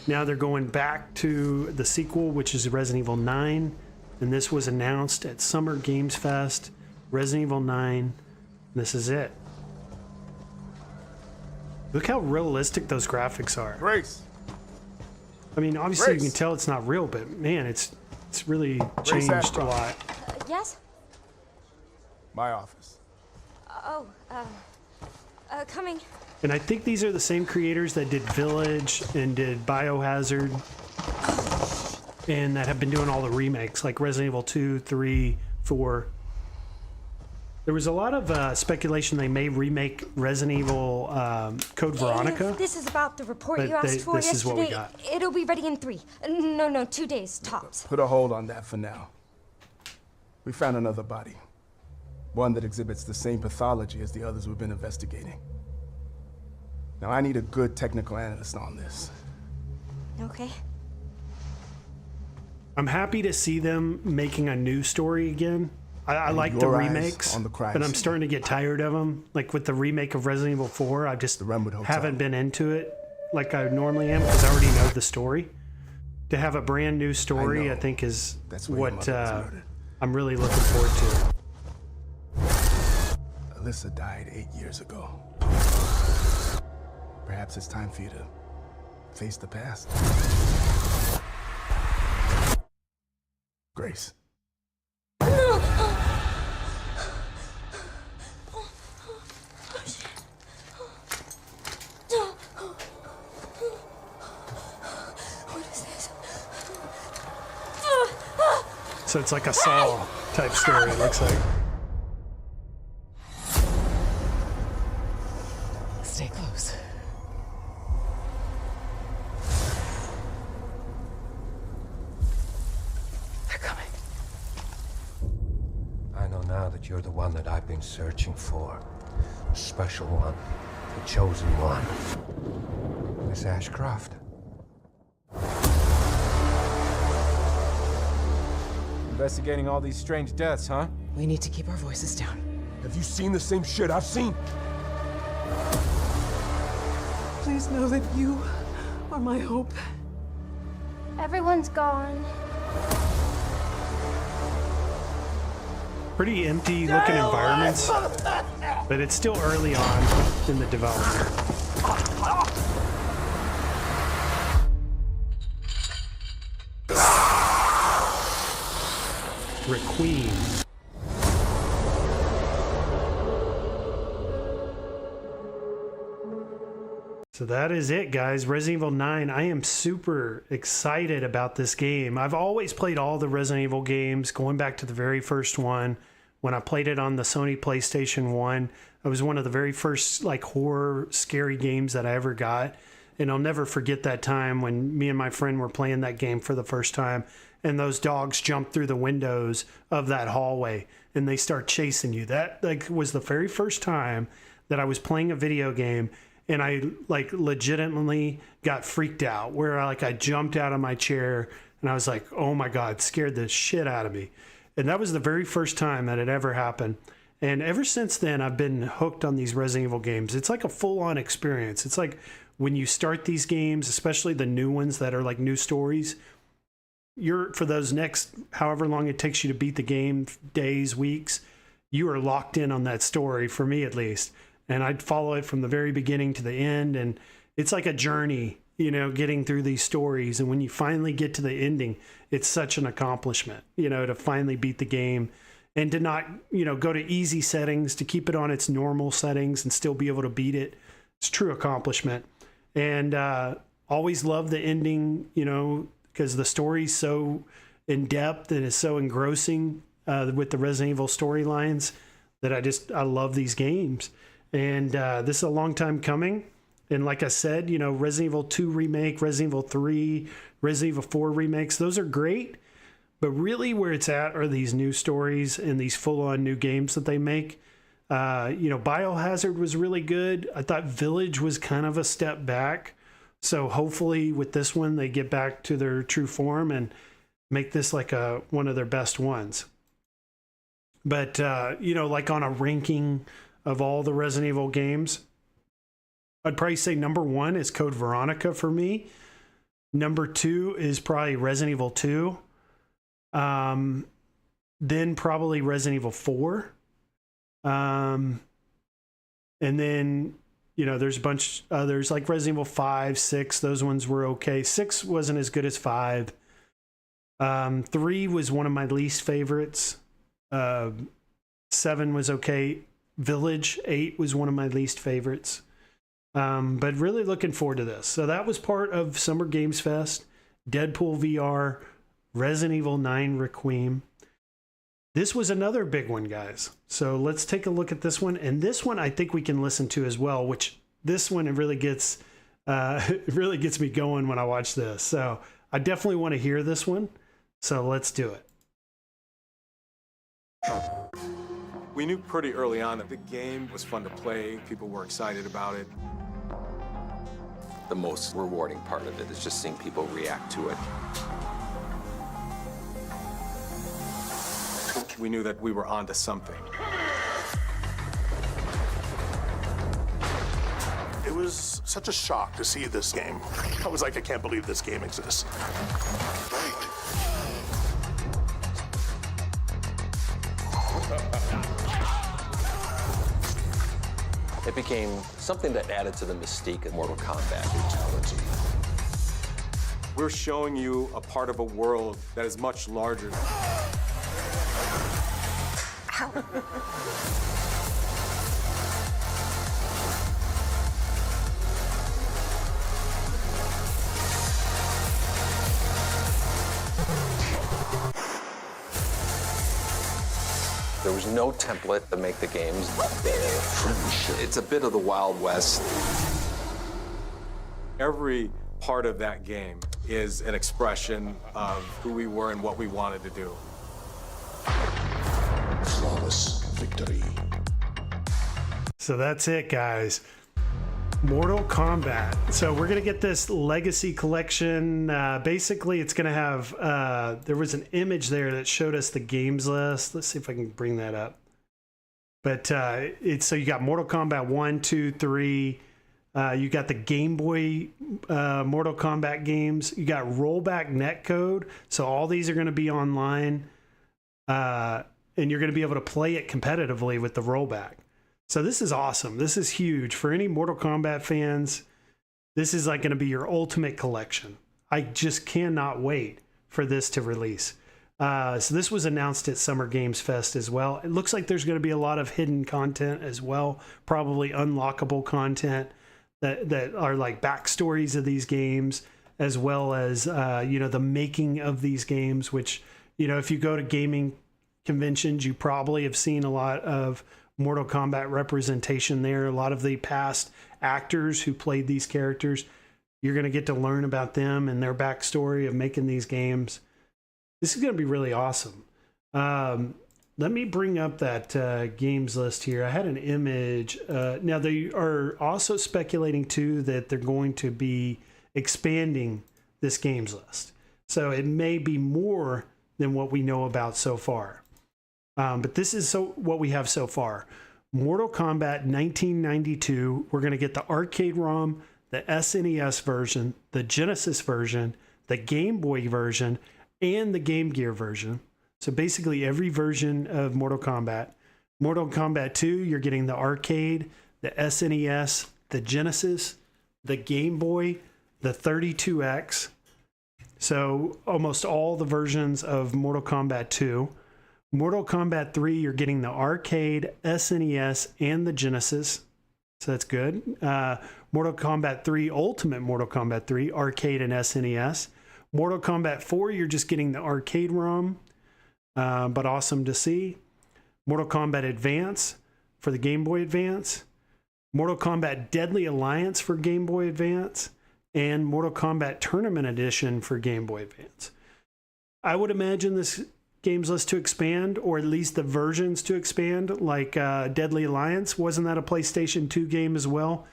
Now they're going back to the sequel, which is Resident Evil 9, and this was announced at Summer Games Fest, Resident Evil 9. This is it. Look how realistic those graphics are. Grace. I mean, obviously you Grace. can tell it's not real, but man, it's really Grace changed a Ashcroft. lot. Yes? My office. Oh, coming. And I think these are the same creators that did Village and did Biohazard and that have been doing all the remakes like Resident Evil 2, 3, 4. There was a lot of speculation they may remake Resident Evil Code Veronica. If this is about the report But you asked for this is what we yesterday. got. It'll be ready in 3. No, 2 days, tops. Put a hold on that for now. We found another body. One that exhibits the same pathology as the others we've been investigating. Now I need a good technical analyst on this. Okay. I'm happy to see them making a new story again. I like the your eyes remakes, on the crime but I'm scene. starting to get tired of them. Like with the remake of Resident Evil 4, I just The Redwood Hotel. haven't been into it like I normally am because I already know the story. To have a brand new story, know. I think is That's where your what mother was murdered. I'm really looking forward to. Alyssa died 8 years ago. Perhaps it's time for you to face the past. Grace. So it's like a Saw type story, it looks like. Stay close. They're coming. I know now that you're the one that I've been searching for. The special one. The chosen one. Miss Ashcroft. Investigating all these strange deaths, huh? We need to keep our voices down. Have you seen the same shit I've seen? Please know that you are my hope. Everyone's gone. Pretty empty looking environments, but it's still early on in the development. Requiem. So that is it, guys. Resident Evil 9. I am super excited about this game. I've always played all the Resident Evil games, going back to the very first one. When I played it on the Sony PlayStation 1, it was one of the very first like horror, scary games that I ever got. And I'll never forget that time when me and my friend were playing that game for the first time, and those dogs jumped through the windows of that hallway and they start chasing you. That like was the very first time that I was playing a video game, and I like legitimately got freaked out, where I jumped out of my chair and I was like, oh my God, scared the shit out of me. And that was the very first time that it ever happened. And ever since then, I've been hooked on these Resident Evil games. It's like a full-on experience. It's like when you start these games, especially the new ones that are like new stories, you're, for those next however long it takes you to beat the game, days, weeks, you are locked in on that story, for me at least. And I'd follow it from the very beginning to the end. And it's like a journey, you know, getting through these stories. And when you finally get to the ending, it's such an accomplishment, you know, to finally beat the game and to not, you know, go to easy settings, to keep it on its normal settings and still be able to beat it. It's true accomplishment. And always love the ending, you know, because the story's so in depth and is so engrossing with the Resident Evil storylines that I love these games. And this is a long time coming. And like I said, Resident Evil 2 remake, Resident Evil 3, Resident Evil 4 remakes, those are great. But really where it's at are these new stories and these full-on new games that they make. Biohazard was really good. I thought Village was kind of a step back. So hopefully with this one, they get back to their true form and make this like one of their best ones. But, like on a ranking of all the Resident Evil games, I'd probably say number 1 is Code Veronica for me. Number 2 is probably Resident Evil 2. Then probably Resident Evil 4. And then, there's a bunch others like Resident Evil 5, 6. Those ones were okay. 6 wasn't as good as 5. 3 was one of my least favorites. 7 was okay. Village 8 was one of my least favorites. But really looking forward to this. So that was part of Summer Games Fest, Deadpool VR, Resident Evil 9 Requiem. This was another big one, guys. So let's take a look at this one. And this one I think we can listen to as well, which this one it really gets me going when I watch this. So I definitely want to hear this one. So let's do it. We knew pretty early on that the game was fun to play. People were excited about it. The most rewarding part of it is just seeing people react to it. We knew that we were onto something. It was such a shock to see this game. I was like, I can't believe this game exists. It became something that added to the mystique of Mortal Kombat. Brutality. We're showing you a part of a world that is much larger. There was no template to make the games. It's a bit of the Wild West. Every part of that game is an expression of who we were and what we wanted to do. Flawless victory. So that's it, guys. Mortal Kombat. So we're going to get this Legacy Collection. Basically, it's going to have... there was an image there that showed us the games list. Let's see if I can bring that up. But so you got Mortal Kombat 1, 2, 3. You got the Game Boy Mortal Kombat games. You got rollback netcode. So all these are going to be online. And you're going to be able to play it competitively with the rollback. So this is awesome. This is huge for any Mortal Kombat fans. This is like going to be your ultimate collection. I just cannot wait for this to release. So this was announced at Summer Games Fest as well. It looks like there's going to be a lot of hidden content as well, probably unlockable content that are like backstories of these games, as well as the making of these games. Which if you go to gaming conventions, you probably have seen a lot of Mortal Kombat representation there. A lot of the past actors who played these characters, you're going to get to learn about them and their backstory of making these games. This is going to be really awesome. Let me bring up that games list here. I had an image. Now, they are also speculating, too, that they're going to be expanding this games list. So it may be more than what we know about so far. But this is what we have so far. Mortal Kombat 1992. We're going to get the arcade ROM, the SNES version, the Genesis version, the Game Boy version, and the Game Gear version. So basically every version of Mortal Kombat. Mortal Kombat 2, you're getting the arcade, the SNES, the Genesis, the Game Boy, the 32X. So almost all the versions of Mortal Kombat 2. Mortal Kombat 3, you're getting the arcade, SNES, and the Genesis. So that's good. Mortal Kombat 3, Ultimate Mortal Kombat 3, arcade and SNES. Mortal Kombat 4, you're just getting the arcade ROM, but awesome to see. Mortal Kombat Advance for the Game Boy Advance. Mortal Kombat Deadly Alliance for Game Boy Advance. And Mortal Kombat Tournament Edition for Game Boy Advance. I would imagine this game's list to expand, or at least the versions to expand, like Deadly Alliance. Wasn't that a PlayStation 2 game as well?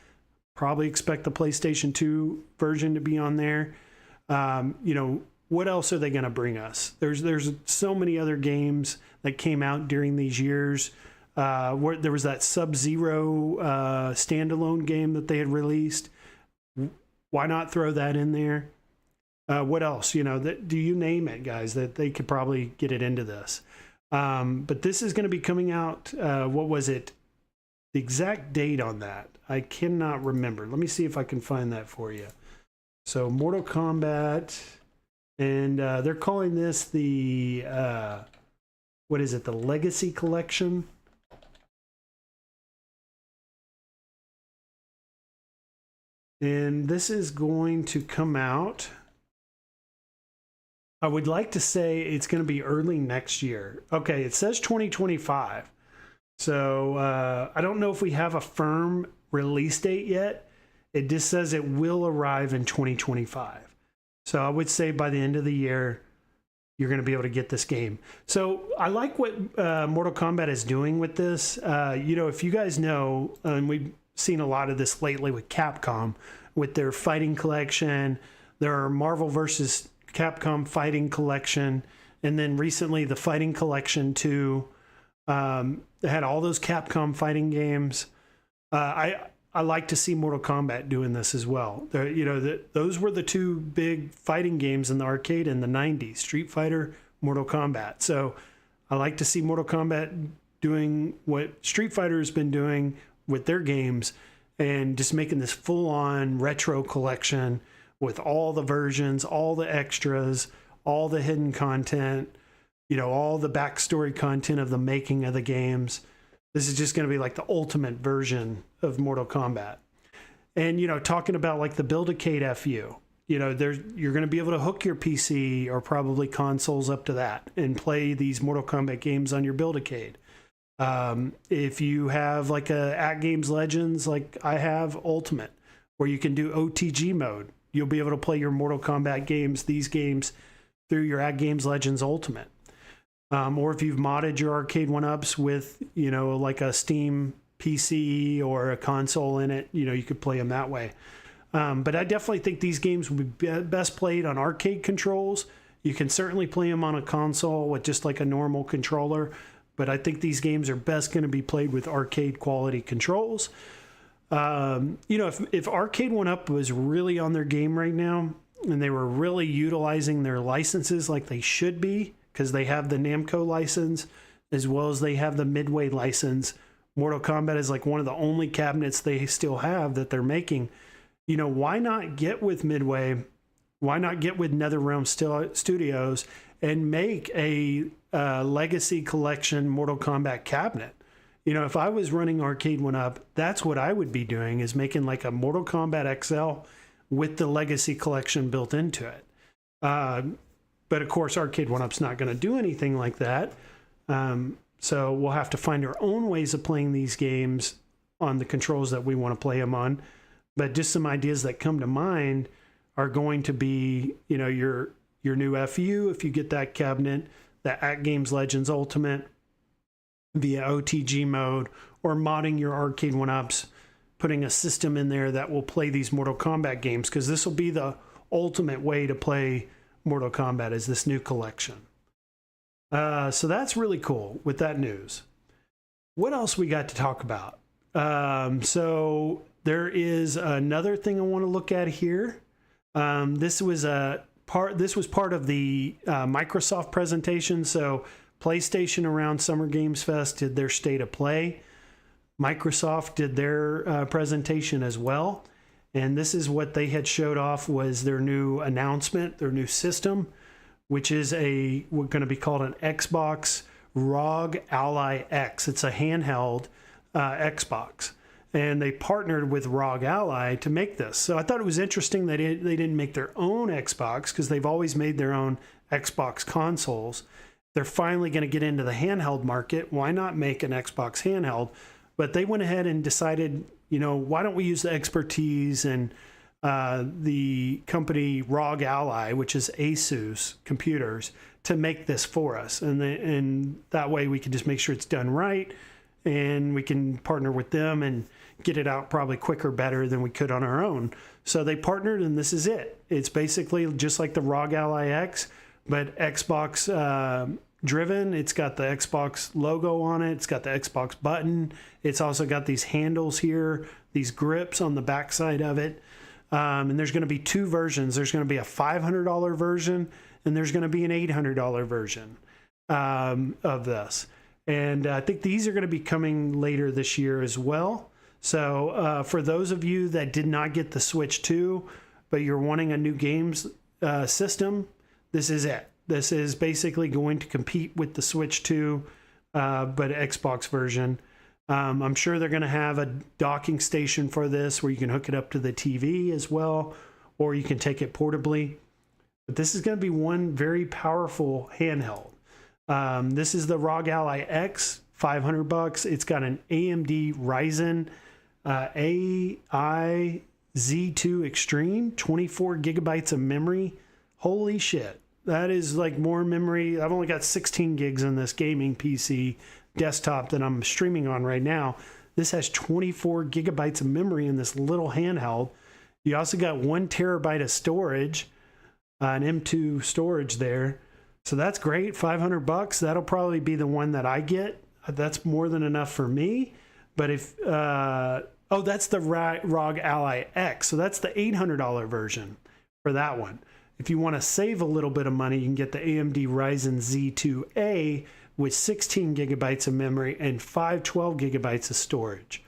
Probably expect the PlayStation 2 version to be on there. You know, what else are they going to bring us? There's so many other games that came out during these years. Where there was that Sub-Zero standalone game that they had released. Why not throw that in there? What else? You know, do you name it, guys, that they could probably get it into this? But this is going to be coming out, what was it? The exact date on that, I cannot remember. Let me see if I can find that for you. So Mortal Kombat, and they're calling this the, what is it? The Legacy Collection. And this is going to come out, I would like to say it's going to be early next year. Okay, it says 2025. So I don't know if we have a firm release date yet. It just says it will arrive in 2025. So I would say by the end of the year, you're going to be able to get this game. So I like what Mortal Kombat is doing with this. You know, if you guys know, and we've seen a lot of this lately with Capcom, with their fighting collection, their Marvel versus Capcom fighting collection, and then recently the fighting collection too. They had all those Capcom fighting games. I like to see Mortal Kombat doing this as well. You know, those were the two big fighting games in the arcade in the 90s, Street Fighter, Mortal Kombat. So I like to see Mortal Kombat doing what Street Fighter has been doing with their games, and just making this full-on retro collection with all the versions, all the extras, all the hidden content, you know, all the backstory content of the making of the games. This is just going to be like the ultimate version of Mortal Kombat. And, you know, talking about like the Build-A-Cade FU, you know, you're going to be able to hook your PC or probably consoles up to that and play these Mortal Kombat games on your Build-A-Cade. If you have like a At Games Legends, like I have Ultimate, where you can do OTG mode, you'll be able to play your Mortal Kombat games, these games, through your At Games Legends Ultimate. Or if you've modded your Arcade1ups with, you know, like a Steam PC or a console in it, you know, you could play them that way. But I definitely think these games would be best played on arcade controls. You can certainly play them on a console with just like a normal controller, but I think these games are best going to be played with arcade quality controls. You know, if Arcade1up was really on their game right now, and they were really utilizing their licenses like they should be, because they have the Namco license, as well as they have the Midway license. Mortal Kombat is like one of the only cabinets they still have that they're making. You know, why not get with Midway? Why not get with NetherRealm Studios and make a Legacy Collection Mortal Kombat cabinet? You know, if I was running Arcade1up, that's what I would be doing, is making like a Mortal Kombat XL with the Legacy Collection built into it. But of course, Arcade1up's not going to do anything like that. So we'll have to find our own ways of playing these games on the controls that we want to play them on. But just some ideas that come to mind are going to be, you know, your new FU, if you get that cabinet, the At Games Legends Ultimate via OTG mode, or modding your Arcade1ups, putting a system in there that will play these Mortal Kombat games, because this will be the ultimate way to play Mortal Kombat, is this new collection. So that's really cool with that news. What else we got to talk about? So there is another thing I want to look at here. This was part of the Microsoft presentation. So PlayStation around Summer Games Fest did their State of Play. Microsoft did their presentation as well. And this is what they had showed off, was their new announcement, their new system, which is we're going to be called an Xbox ROG Ally X. It's a handheld Xbox. and they partnered with ROG Ally to make this. So I thought it was interesting that they didn't make their own Xbox, because they've always made their own Xbox consoles. They're finally going to get into the handheld market. Why not make an Xbox handheld? But they went ahead and decided, you know, why don't we use the expertise and the company ROG Ally, which is Asus computers, to make this for us. And that way we can just make sure it's done right, and we can partner with them and get it out probably quicker, better than we could on our own. So they partnered, and this is it. It's basically just like the ROG Ally X, but Xbox driven. It's got the Xbox logo on it. It's got the Xbox button. It's also got these handles here, these grips on the backside of it. And there's going to be two versions. There's going to be a $500 version, and there's going to be an $800 version of this. And I think these are going to be coming later this year as well. So for those of you that did not get the Switch 2, but you're wanting a new games system, this is it. This is basically going to compete with the Switch 2, but Xbox version. I'm sure they're going to have a docking station for this where you can hook it up to the TV as well, or you can take it portably. But this is going to be one very powerful handheld. This is the ROG Ally X, $500. It's got an AMD Ryzen AI Z2 Extreme, 24 gigabytes of memory. Holy shit. That is like more memory. I've only got 16 gigs in this gaming PC desktop that I'm streaming on right now. This has 24 gigabytes of memory in this little handheld. You also got 1 terabyte of storage, an M2 storage there. So that's great. $500. That'll probably be the one that I get. That's more than enough for me. But if, oh, that's the ROG Ally X. So that's the $800 version for that one. If you want to save a little bit of money, you can get the AMD Ryzen Z2A with 16 gigabytes of memory and 512 gigabytes of storage.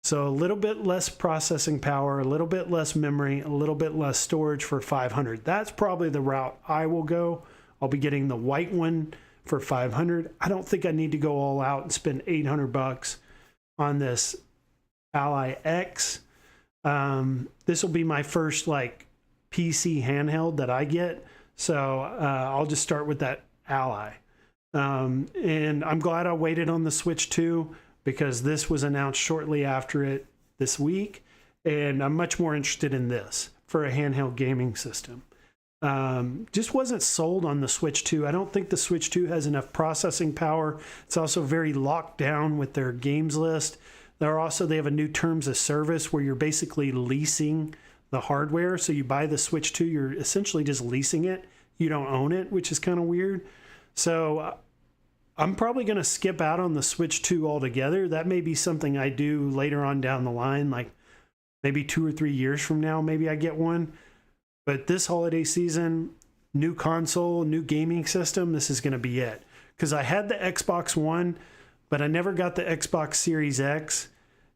So a little bit less processing power, a little bit less memory, a little bit less storage for $500. That's probably the route I will go. I'll be getting the white one for $500. I don't think I need to go all out and spend $800 on this Ally X. This will be my first like PC handheld that I get, so I'll just start with that Ally. And I'm glad I waited on the Switch 2 because this was announced shortly after it this week, and I'm much more interested in this for a handheld gaming system. Just wasn't sold on the Switch 2. I don't think the Switch 2 has enough processing power. It's also very locked down with their games list. They have a new terms of service where you're basically leasing the hardware. So you buy the Switch 2, you're essentially just leasing it. You don't own it, which is kind of weird. So I'm probably going to skip out on the Switch 2 altogether. That may be something I do later on down the line, like maybe 2 or 3 years from now, maybe I get one. But this holiday season, new console, new gaming system, this is going to be it. Because I had the Xbox One, but I never got the Xbox Series X,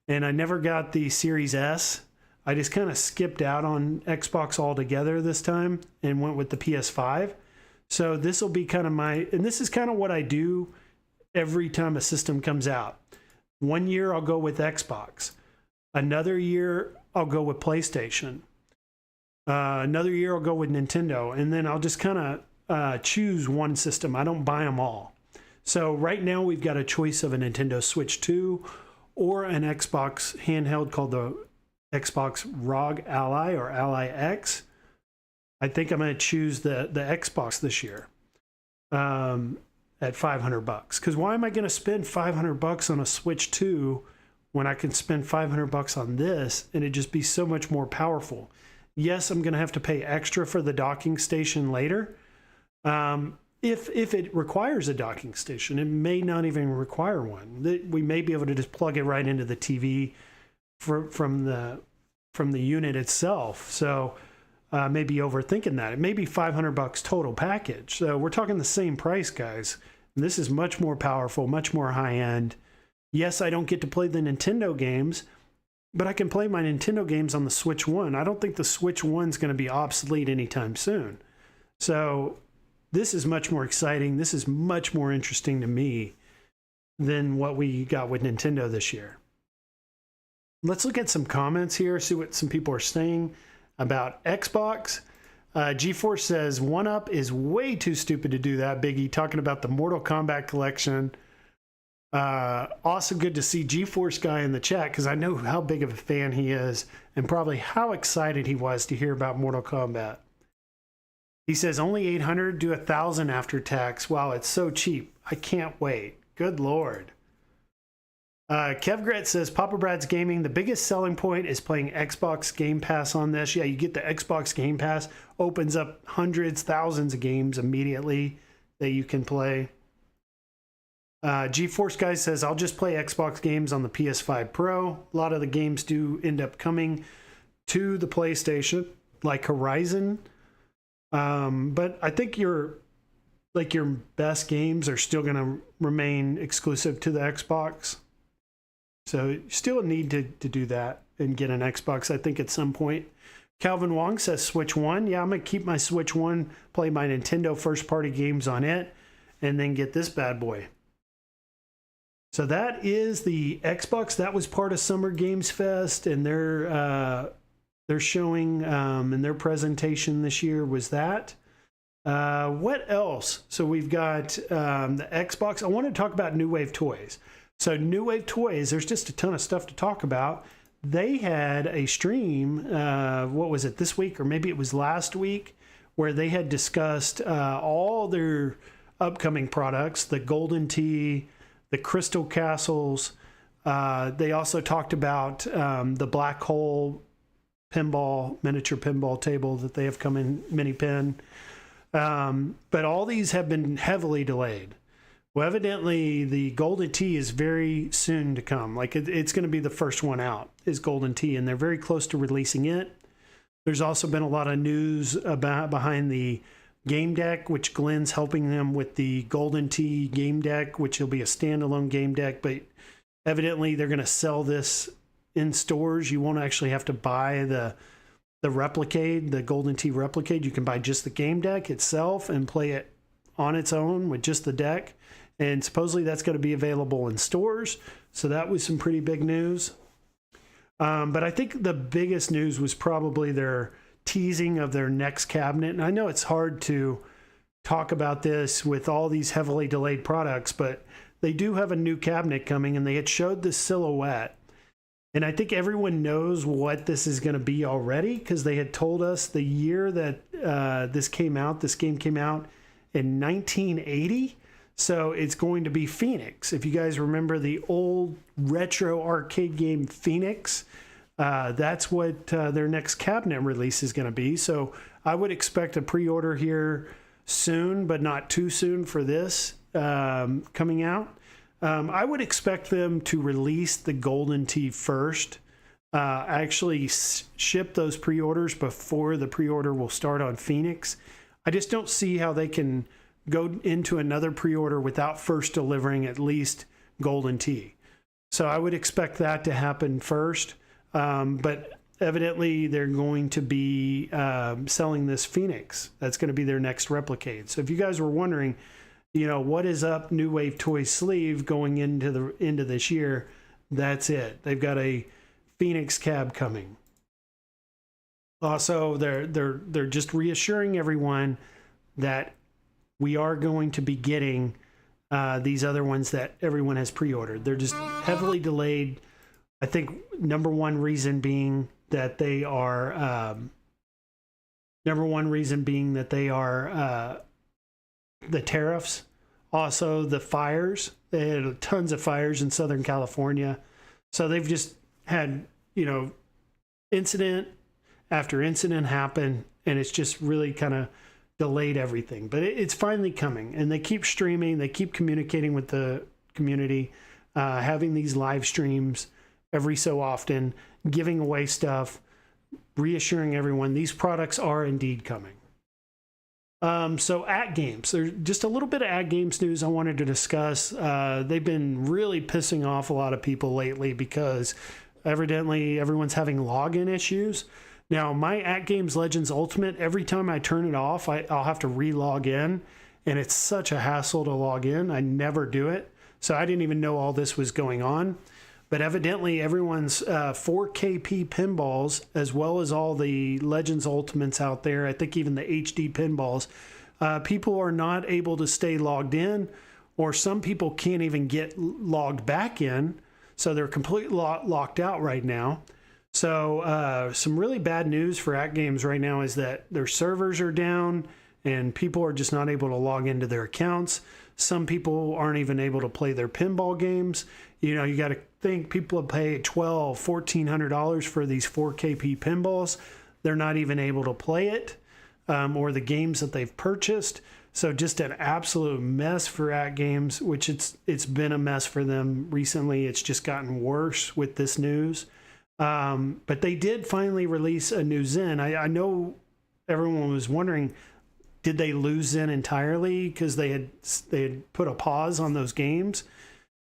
and I never got the Series S. I just kind of skipped out on Xbox altogether this time and went with the PS5. So this will be kind of and this is kind of what I do every time a system comes out. 1 year I'll go with Xbox. Another year I'll go with PlayStation. Another year I'll go with Nintendo. And then I'll just kind of choose one system. I don't buy them all. So right now we've got a choice of a Nintendo Switch 2 or an Xbox handheld called the Xbox ROG Ally or Ally X. I think I'm going to choose the Xbox this year at $500. Because why am I going to spend $500 on a Switch 2 when I can spend $500 on this and it just be so much more powerful? Yes, I'm going to have to pay extra for the docking station later. If it requires a docking station, it may not even require one. We may be able to just plug it right into the TV from the unit itself. So maybe overthinking that. It may be $500 total package. So we're talking the same price, guys. And this is much more powerful, much more high end. Yes, I don't get to play the Nintendo games, but I can play my Nintendo games on the Switch 1. I don't think the Switch 1's going to be obsolete anytime soon. So this is much more exciting. This is much more interesting to me than what we got with Nintendo this year. let's look at some comments here, see what some people are saying about Xbox. GeForce says, IGN is way too stupid to do that, Biggie, talking about the Mortal Kombat collection. Also good to see GeForce guy in the chat, because I know how big of a fan he is and probably how excited he was to hear about Mortal Kombat. He says, only 800, do 1,000 after tax. Wow, it's so cheap. I can't wait. Good Lord. Kevgret says, Papa Brad's Gaming, the biggest selling point is playing Xbox Game Pass on this. Yeah, you get the Xbox Game Pass, opens up hundreds, thousands of games immediately that you can play. GeForce guy says, I'll just play Xbox games on the PS5 Pro. A lot of the games do end up coming to the PlayStation, like Horizon. But I think your best games are still going to remain exclusive to the Xbox. So you still need to do that and get an Xbox, I think, at some point. Calvin Wong says Switch One. Yeah, I'm going to keep my Switch One, play my Nintendo first-party games on it, and then get this bad boy. So that is the Xbox. That was part of Summer Games Fest, and they're showing in their presentation this year was that. What else? So we've got the Xbox. I want to talk about New Wave Toys. So New Wave Toys, there's just a ton of stuff to talk about. They had a stream, what was it, this week, or maybe it was last week, where they had discussed all their upcoming products, the Golden Tee, the Crystal Castles. They also talked about the Black Hole miniature pinball table that they have come in mini pin. But all these have been heavily delayed. Well, evidently the Golden Tee is very soon to come. Like it's going to be the first one out is Golden Tee, and they're very close to releasing it. There's also been a lot of news about behind the game deck, which Glenn's helping them with the Golden Tee game deck, which will be a standalone game deck, but evidently they're going to sell this in stores. You won't actually have to buy the Replicade, the Golden Tee Replicade. You can buy just the game deck itself and play it on its own with just the deck. And supposedly that's going to be available in stores. So that was some pretty big news. But I think the biggest news was probably their teasing of their next cabinet. And I know it's hard to talk about this with all these heavily delayed products, but they do have a new cabinet coming, and they had showed the silhouette. And I think everyone knows what this is going to be already, because they had told us the year that this game came out in 1980. So it's going to be Phoenix. If you guys remember the old retro arcade game Phoenix, that's what their next cabinet release is going to be. So I would expect a pre-order here soon, but not too soon for this coming out. I would expect them to release the Golden Tee first, actually ship those pre-orders before the pre-order will start on Phoenix. I just don't see how they can go into another pre-order without first delivering at least Golden Tee. So I would expect that to happen first. But evidently they're going to be selling this Phoenix. That's going to be their next Replicade. So if you guys were wondering, what is up New Wave Toys sleeve going into this year, that's it. They've got a Phoenix cab coming. Also, they're just reassuring everyone that we are going to be getting these other ones that everyone has pre-ordered. They're just heavily delayed. I think number one reason being that they are the tariffs. Also the fires. They had tons of fires in Southern California. So they've just had, incident after incident happen, and it's just really kind of delayed everything. But it's finally coming, and they keep streaming, they keep communicating with the community, having these live streams every so often, giving away stuff, reassuring everyone these products are indeed coming. So at games, there's just a little bit of at games news I wanted to discuss. They've been really pissing off a lot of people lately because evidently everyone's having login issues. Now, my At Games Legends Ultimate, every time I turn it off, I'll have to re-log in, and it's such a hassle to log in. I never do it, so I didn't even know all this was going on. but evidently everyone's 4KP pinballs, as well as all the Legends Ultimates out there, I think even the HD pinballs, people are not able to stay logged in, or some people can't even get logged back in, so they're completely locked out right now. So some really bad news for AtGames right now is that their servers are down and people are just not able to log into their accounts. Some people aren't even able to play their pinball games. You know, you got to think people have paid $1,200, $1,400 for these 4KP pinballs. They're not even able to play it, or the games that they've purchased. So just an absolute mess for AtGames, which it's been a mess for them recently. It's just gotten worse with this news. But they did finally release a new Zen. I know everyone was wondering, did they lose Zen entirely because they had put a pause on those games?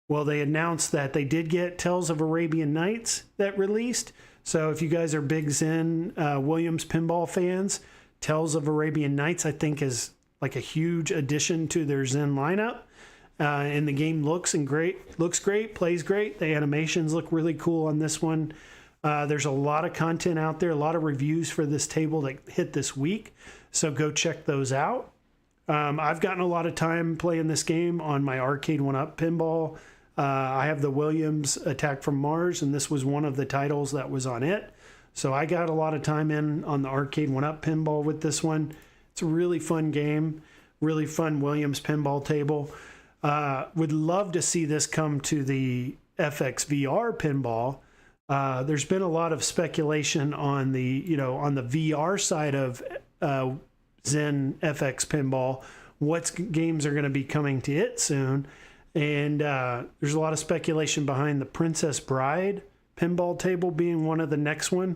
Well, they announced that they did get Tales of Arabian Nights that released. So if you guys are big Zen Williams pinball fans, Tales of Arabian Nights I think is like a huge addition to their Zen lineup. And the game looks great, plays great. The animations look really cool on this one. There's a lot of content out there, a lot of reviews for this table that hit this week. So go check those out. I've gotten a lot of time playing this game on my Arcade1up pinball. I have the Williams Attack from Mars, and this was one of the titles that was on it. So I got a lot of time in on the Arcade1up pinball with this one. It's a really fun game, really fun Williams pinball table. Would love to see this come to the FX VR pinball. There's been a lot of speculation on the VR side of Zen FX pinball. What games are going to be coming to it soon? And there's a lot of speculation behind the Princess Bride pinball table being one of the next one,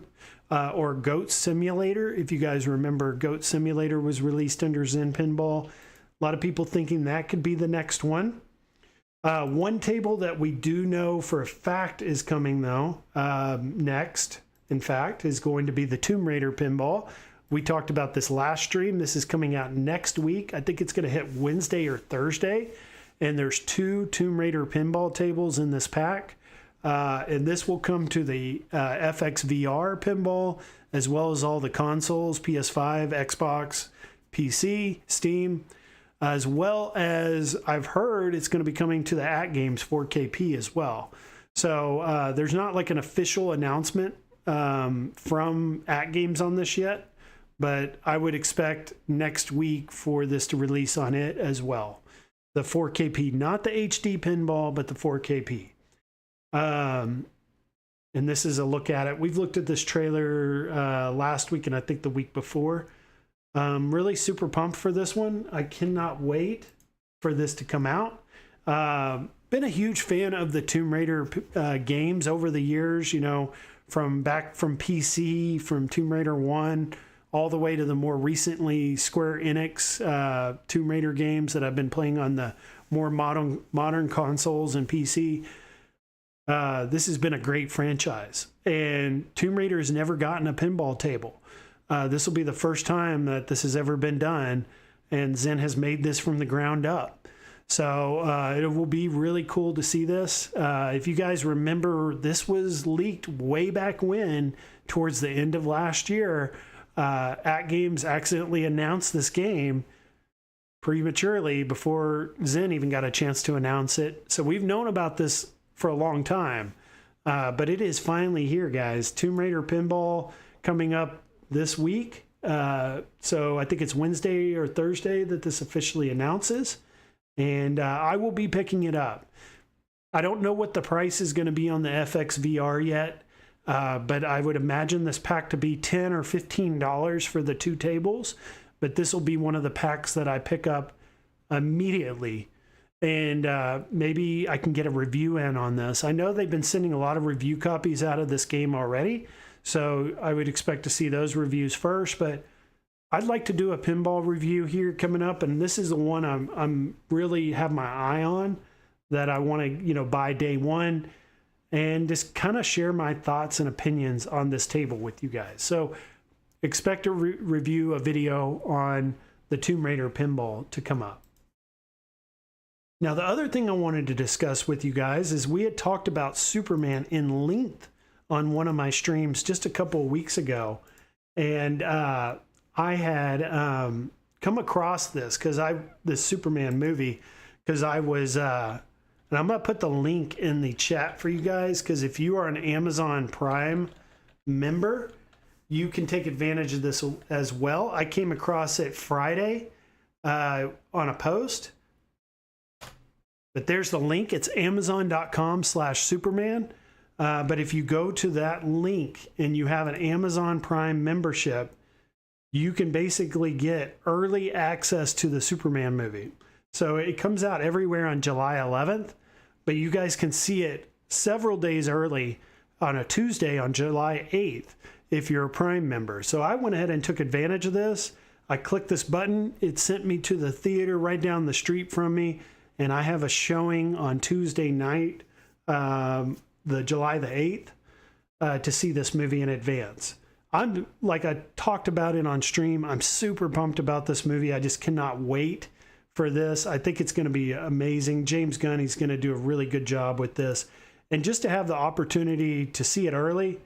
or Goat Simulator. If you guys remember, Goat Simulator was released under Zen Pinball. A lot of people thinking that could be the next one. One table that we do know for a fact is coming though, next, in fact, is going to be the Tomb Raider pinball. We talked about this last stream. This is coming out next week. I think it's going to hit Wednesday or Thursday. And there's 2 Tomb Raider pinball tables in this pack. And this will come to the FX VR pinball, as well as all the consoles, PS5, Xbox, PC, Steam, as well as I've heard it's going to be coming to the AtGames 4KP as well. So there's not like an official announcement from AtGames on this yet, but I would expect next week for this to release on it as well. The 4KP, not the HD pinball, but the 4KP. And this is a look at it. We've looked at this trailer last week and I think the week before. Really super pumped for this one. I cannot wait for this to come out. Been a huge fan of the Tomb Raider games over the years, you know, from PC, from Tomb Raider 1, all the way to the more recently Square Enix Tomb Raider games that I've been playing on the more modern consoles and PC. This has been a great franchise, and Tomb Raider has never gotten a pinball table. This will be the first time that this has ever been done, and Zen has made this from the ground up. So it will be really cool to see this. If you guys remember, this was leaked way back when, towards the end of last year. AtGames accidentally announced this game prematurely before Zen even got a chance to announce it. So we've known about this for a long time, but it is finally here, guys. Tomb Raider pinball coming up this week. So I think it's Wednesday or Thursday that this officially announces, and I will be picking it up. I don't know what the price is going to be on the FX VR yet, but I would imagine this pack to be $10 or $15 for the 2 tables, but this will be one of the packs that I pick up immediately. And maybe I can get a review in on this. I know they've been sending a lot of review copies out of this game already, so I would expect to see those reviews first. But I'd like to do a pinball review here coming up, and this is the one I'm really have my eye on, that I want to buy day one, and just kind of share my thoughts and opinions on this table with you guys. So expect a review, a video on the Tomb Raider pinball to come up. Now, the other thing I wanted to discuss with you guys is we had talked about Superman in length on one of my streams just a couple of weeks ago. And I had come across this this Superman movie, because I was, and I'm going to put the link in the chat for you guys, because if you are an Amazon Prime member, you can take advantage of this as well. I came across it Friday on a post, but there's the link. It's amazon.com/Superman. But if you go to that link and you have an Amazon Prime membership, you can basically get early access to the Superman movie. So it comes out everywhere on July 11th, but you guys can see it several days early on a Tuesday on July 8th if you're a Prime member. So I went ahead and took advantage of this. I clicked this button. It sent me to the theater right down the street from me, and I have a showing on Tuesday night, the July the 8th, to see this movie in advance. I'm, like I talked about it on stream, I'm super pumped about this movie. I just cannot wait for this. I think it's going to be amazing. James Gunn, he's going to do a really good job with this. And just to have the opportunity to see it early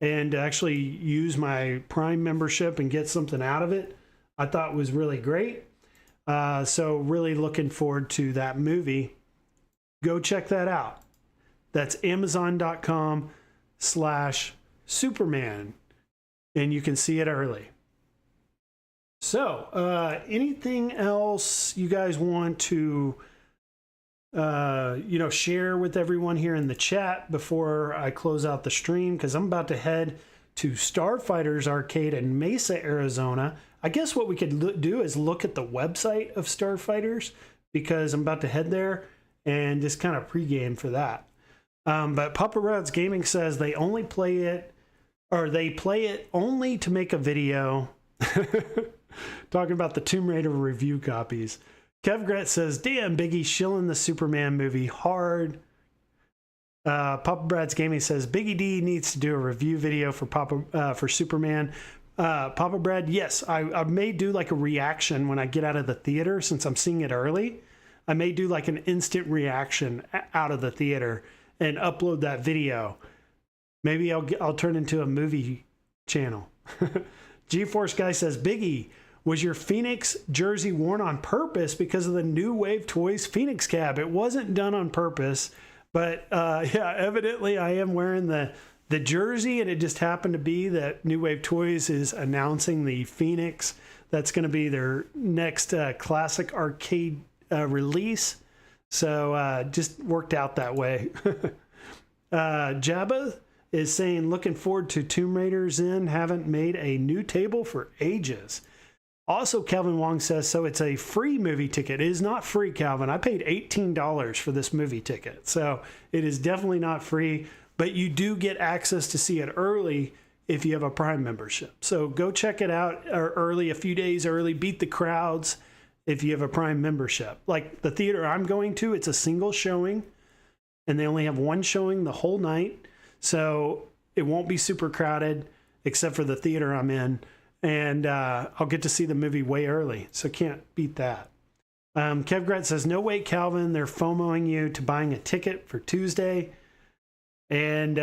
and to actually use my Prime membership and get something out of it, I thought was really great. So really looking forward to that movie. Go check that out. That's amazon.com/Superman. And you can see it early. So, anything else you guys want to, share with everyone here in the chat before I close out the stream? Because I'm about to head to Starfighters Arcade in Mesa, Arizona. I guess what we could do is look at the website of Starfighters, because I'm about to head there and just kind of pregame for that. But Papa Rod's Gaming says they play it only to make a video. Talking about the Tomb Raider review copies. Kev Gret says, damn, Biggie shilling the Superman movie hard. Papa Brad's Gaming says, Biggie D needs to do a review video for Superman. Papa Brad, yes, I may do like a reaction when I get out of the theater, since I'm seeing it early. I may do like an instant reaction out of the theater and upload that video. Maybe I'll turn into a movie channel. GeForce Guy says, Biggie, was your Phoenix jersey worn on purpose because of the New Wave Toys Phoenix cab? It wasn't done on purpose, but yeah, evidently I am wearing the jersey, and it just happened to be that New Wave Toys is announcing the Phoenix. That's going to be their next classic arcade release. So just worked out that way. Jabba is saying, looking forward to Tomb Raiders haven't made a new table for ages. Also, Calvin Wong says, so it's a free movie ticket. It is not free, Calvin. I paid $18 for this movie ticket. So it is definitely not free, but you do get access to see it early if you have a Prime membership. So go check it out early, a few days early, beat the crowds if you have a Prime membership. Like the theater I'm going to, it's a single showing, and they only have one showing the whole night. So it won't be super crowded, except for the theater I'm in. And I'll get to see the movie way early. So can't beat that. Kev Gret says, no way, Calvin. They're FOMOing you to buying a ticket for Tuesday. And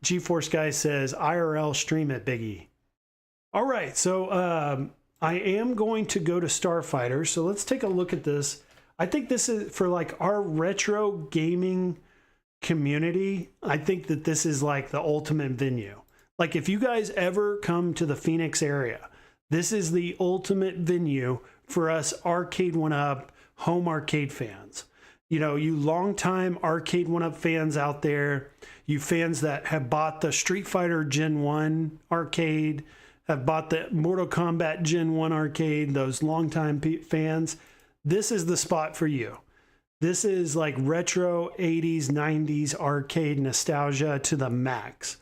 GeForce Guy says, IRL stream at Biggie. All right. So I am going to go to Starfighter. So let's take a look at this. I think this is for like our retro gaming community. I think that this is like the ultimate venue. Like if you guys ever come to the Phoenix area, this is the ultimate venue for us Arcade1up home arcade fans. You know, you longtime Arcade1up fans out there, you fans that have bought the Street Fighter Gen 1 arcade, have bought the Mortal Kombat Gen 1 arcade, those longtime fans, this is the spot for you. This is like retro 80s, 90s arcade nostalgia to the max.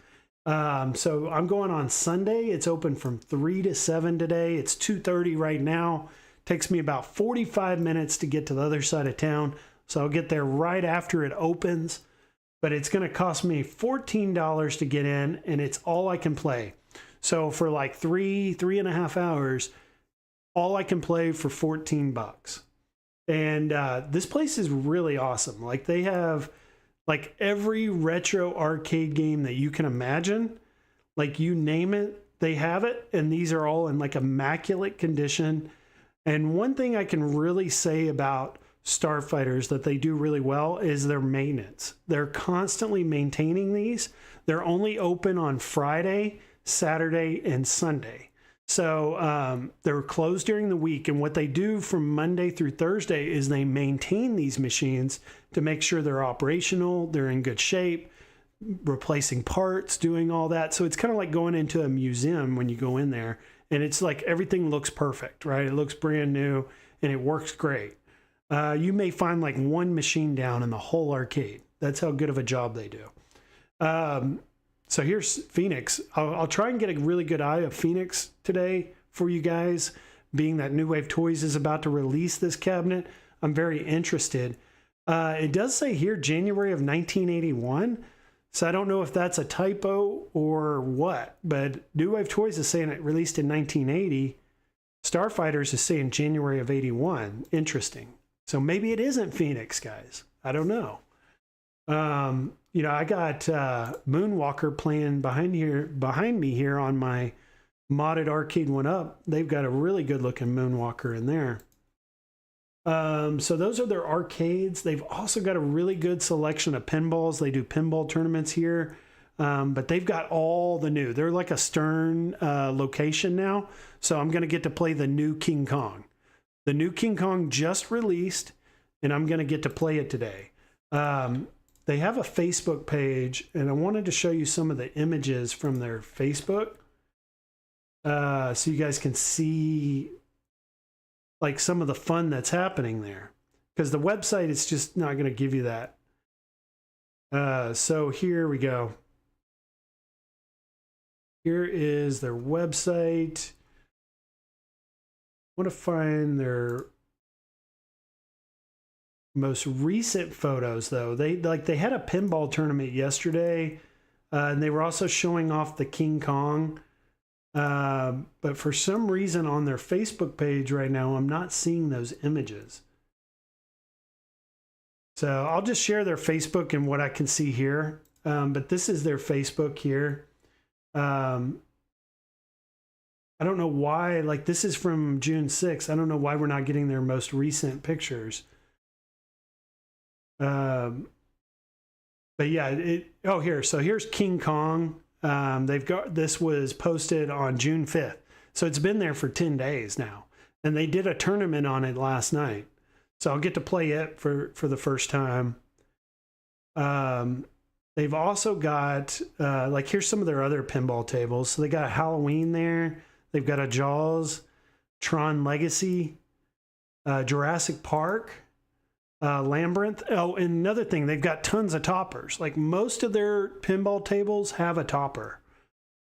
So I'm going on Sunday. It's open from 3 to 7 today. It's 2:30 right now. Takes me about 45 minutes to get to the other side of town. So I'll get there right after it opens. But it's going to cost me $14 to get in, and it's all I can play. So for like 3.5 hours, all I can play for $14. And this place is really awesome. Like they have like every retro arcade game that you can imagine. Like you name it, they have it. And these are all in like immaculate condition. And one thing I can really say about Starfighters that they do really well is their maintenance. They're constantly maintaining these. They're only open on Friday, Saturday, and Sunday. So they're closed during the week. And what they do from Monday through Thursday is they maintain these machines to make sure they're operational, they're in good shape, replacing parts, doing all that. So it's kind of like going into a museum when you go in there. And it's like everything looks perfect, right? It looks brand new and it works great. You may find like one machine down in the whole arcade. That's how good of a job they do. So here's Phoenix. I'll try and get a really good eye of Phoenix today for you guys, being that New Wave Toys is about to release this cabinet. I'm very interested. It does say here January of 1981. So I don't know if that's a typo or what, but New Wave Toys is saying it released in 1980. Starfighters is saying January of 81. Interesting. So maybe it isn't Phoenix, guys. I don't know. You know, I got Moonwalker playing behind me here on my modded Arcade1up. They've got a really good looking Moonwalker in there. So those are their arcades. They've also got a really good selection of pinballs. They do pinball tournaments here, but they've got all the new. They're like a Stern location now. So I'm going to get to play the new King Kong. The new King Kong just released, and I'm going to get to play it today. They have a Facebook page, and I wanted to show you some of the images from their Facebook so you guys can see like some of the fun that's happening there, because the website is just not going to give you that. So here we go. Here is their website. I want to find their most recent photos though. They had a pinball tournament yesterday, and they were also showing off the King Kong. But for some reason on their Facebook page right now, I'm not seeing those images. So I'll just share their Facebook and what I can see here. But this is their Facebook here. I don't know why, like this is from June 6th. I don't know why we're not getting their most recent pictures. But yeah, so here's King Kong. They've got, this was posted on June 5th. So it's been there for 10 days now. And they did a tournament on it last night. So I'll get to play it for the first time. They've also got, like here's some of their other pinball tables. So they got Halloween there. They've got a Jaws, Tron Legacy, Jurassic Park, Labyrinth. Oh, and another thing, they've got tons of toppers. Like most of their pinball tables have a topper,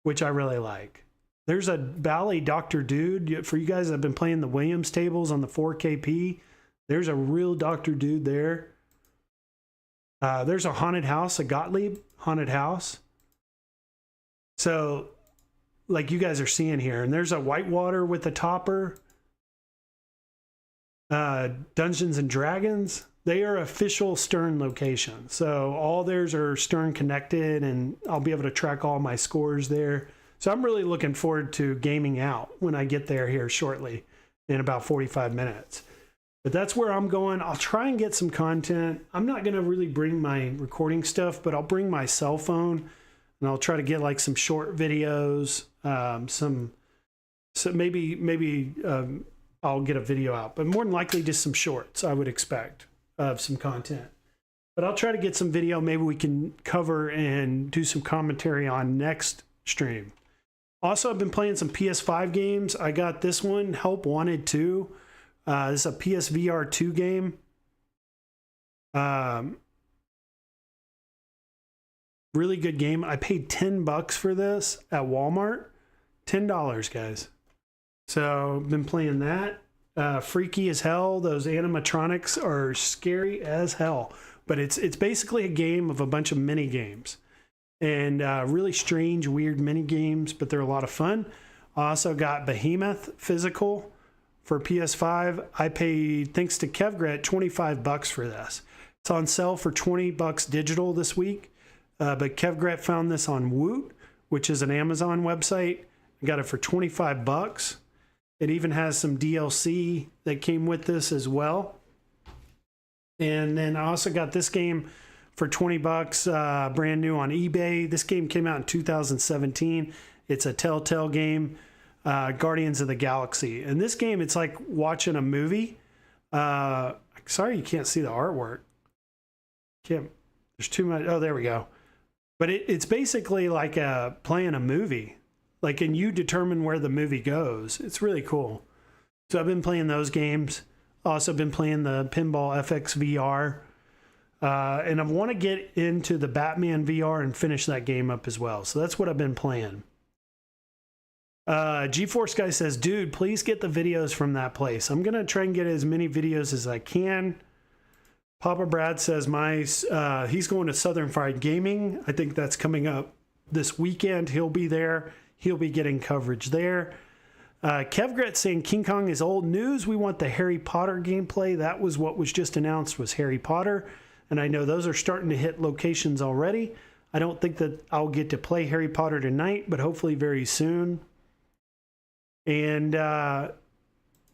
which I really like. There's a Bally Dr. Dude. For you guys that have been playing the Williams tables on the 4KP, there's a real Dr. Dude there. There's a haunted house, a Gottlieb haunted house. So, like you guys are seeing here, and there's a Whitewater with a topper. Dungeons and Dragons, they are official Stern locations. So all theirs are Stern connected, and I'll be able to track all my scores there. So I'm really looking forward to gaming out when I get there here shortly in about 45 minutes. But that's where I'm going. I'll try and get some content. I'm not going to really bring my recording stuff, but I'll bring my cell phone and I'll try to get like some short videos, so maybe I'll get a video out, but more than likely just some shorts, I would expect, of some content. But I'll try to get some video maybe we can cover and do some commentary on next stream. Also, I've been playing some PS5 games. I got this one, Help Wanted 2. This is a PSVR 2 game. Really good game. I paid $10 for this at Walmart. $10, guys. So I've been playing that. Freaky as hell. Those animatronics are scary as hell. But it's basically a game of a bunch of mini games. And really strange, weird mini games, but they're a lot of fun. I also got Behemoth Physical for PS5. I paid, thanks to Kevgret, $25 for this. It's on sale for $20 digital this week. But Kevgret found this on Woot, which is an Amazon website. I got it for $25. It even has some DLC that came with this as well. And then I also got this game for $20, brand new on eBay. This game came out in 2017. It's a Telltale game, Guardians of the Galaxy. And this game, it's like watching a movie. Sorry you can't see the artwork. There's too much. Oh, there we go. But it's basically like playing a movie. Like, and you determine where the movie goes. It's really cool. So I've been playing those games. Also been playing the Pinball FX VR. And I want to get into the Batman VR and finish that game up as well. So that's what I've been playing. GeForce Guy says, dude, please get the videos from that place. I'm going to try and get as many videos as I can. Papa Brad says he's going to Southern Fried Gaming. I think that's coming up this weekend. He'll be there. He'll be getting coverage there. Kevgret saying King Kong is old news. We want the Harry Potter gameplay. That was what was just announced, was Harry Potter. And I know those are starting to hit locations already. I don't think that I'll get to play Harry Potter tonight, but hopefully very soon. And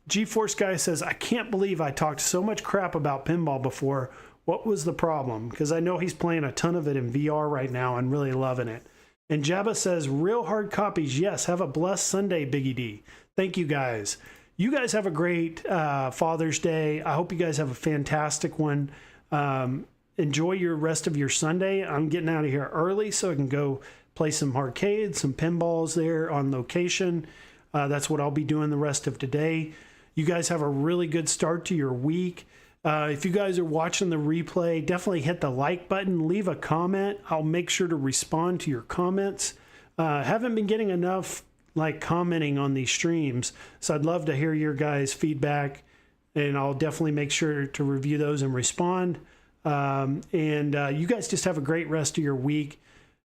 GeForce Guy says, I can't believe I talked so much crap about pinball before. What was the problem? Because I know he's playing a ton of it in VR right now and really loving it. And Jabba says, real hard copies. Yes, have a blessed Sunday, Biggie D. Thank you guys. You guys have a great Father's Day. I hope you guys have a fantastic one. Enjoy your rest of your Sunday. I'm getting out of here early so I can go play some arcades, some pinballs there on location. That's what I'll be doing the rest of today. You guys have a really good start to your week. If you guys are watching the replay, definitely hit the like button, leave a comment. I'll make sure to respond to your comments. Haven't been getting enough commenting on these streams, so I'd love to hear your guys' feedback, and I'll definitely make sure to review those and respond. You guys just have a great rest of your week.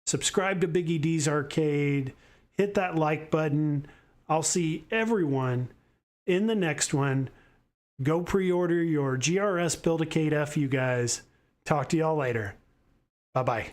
Subscribe to Biggie D's Arcade. Hit that like button. I'll see everyone in the next one. Go pre-order your GRS Build-A-Cade FU, guys. Talk to y'all later. Bye-bye.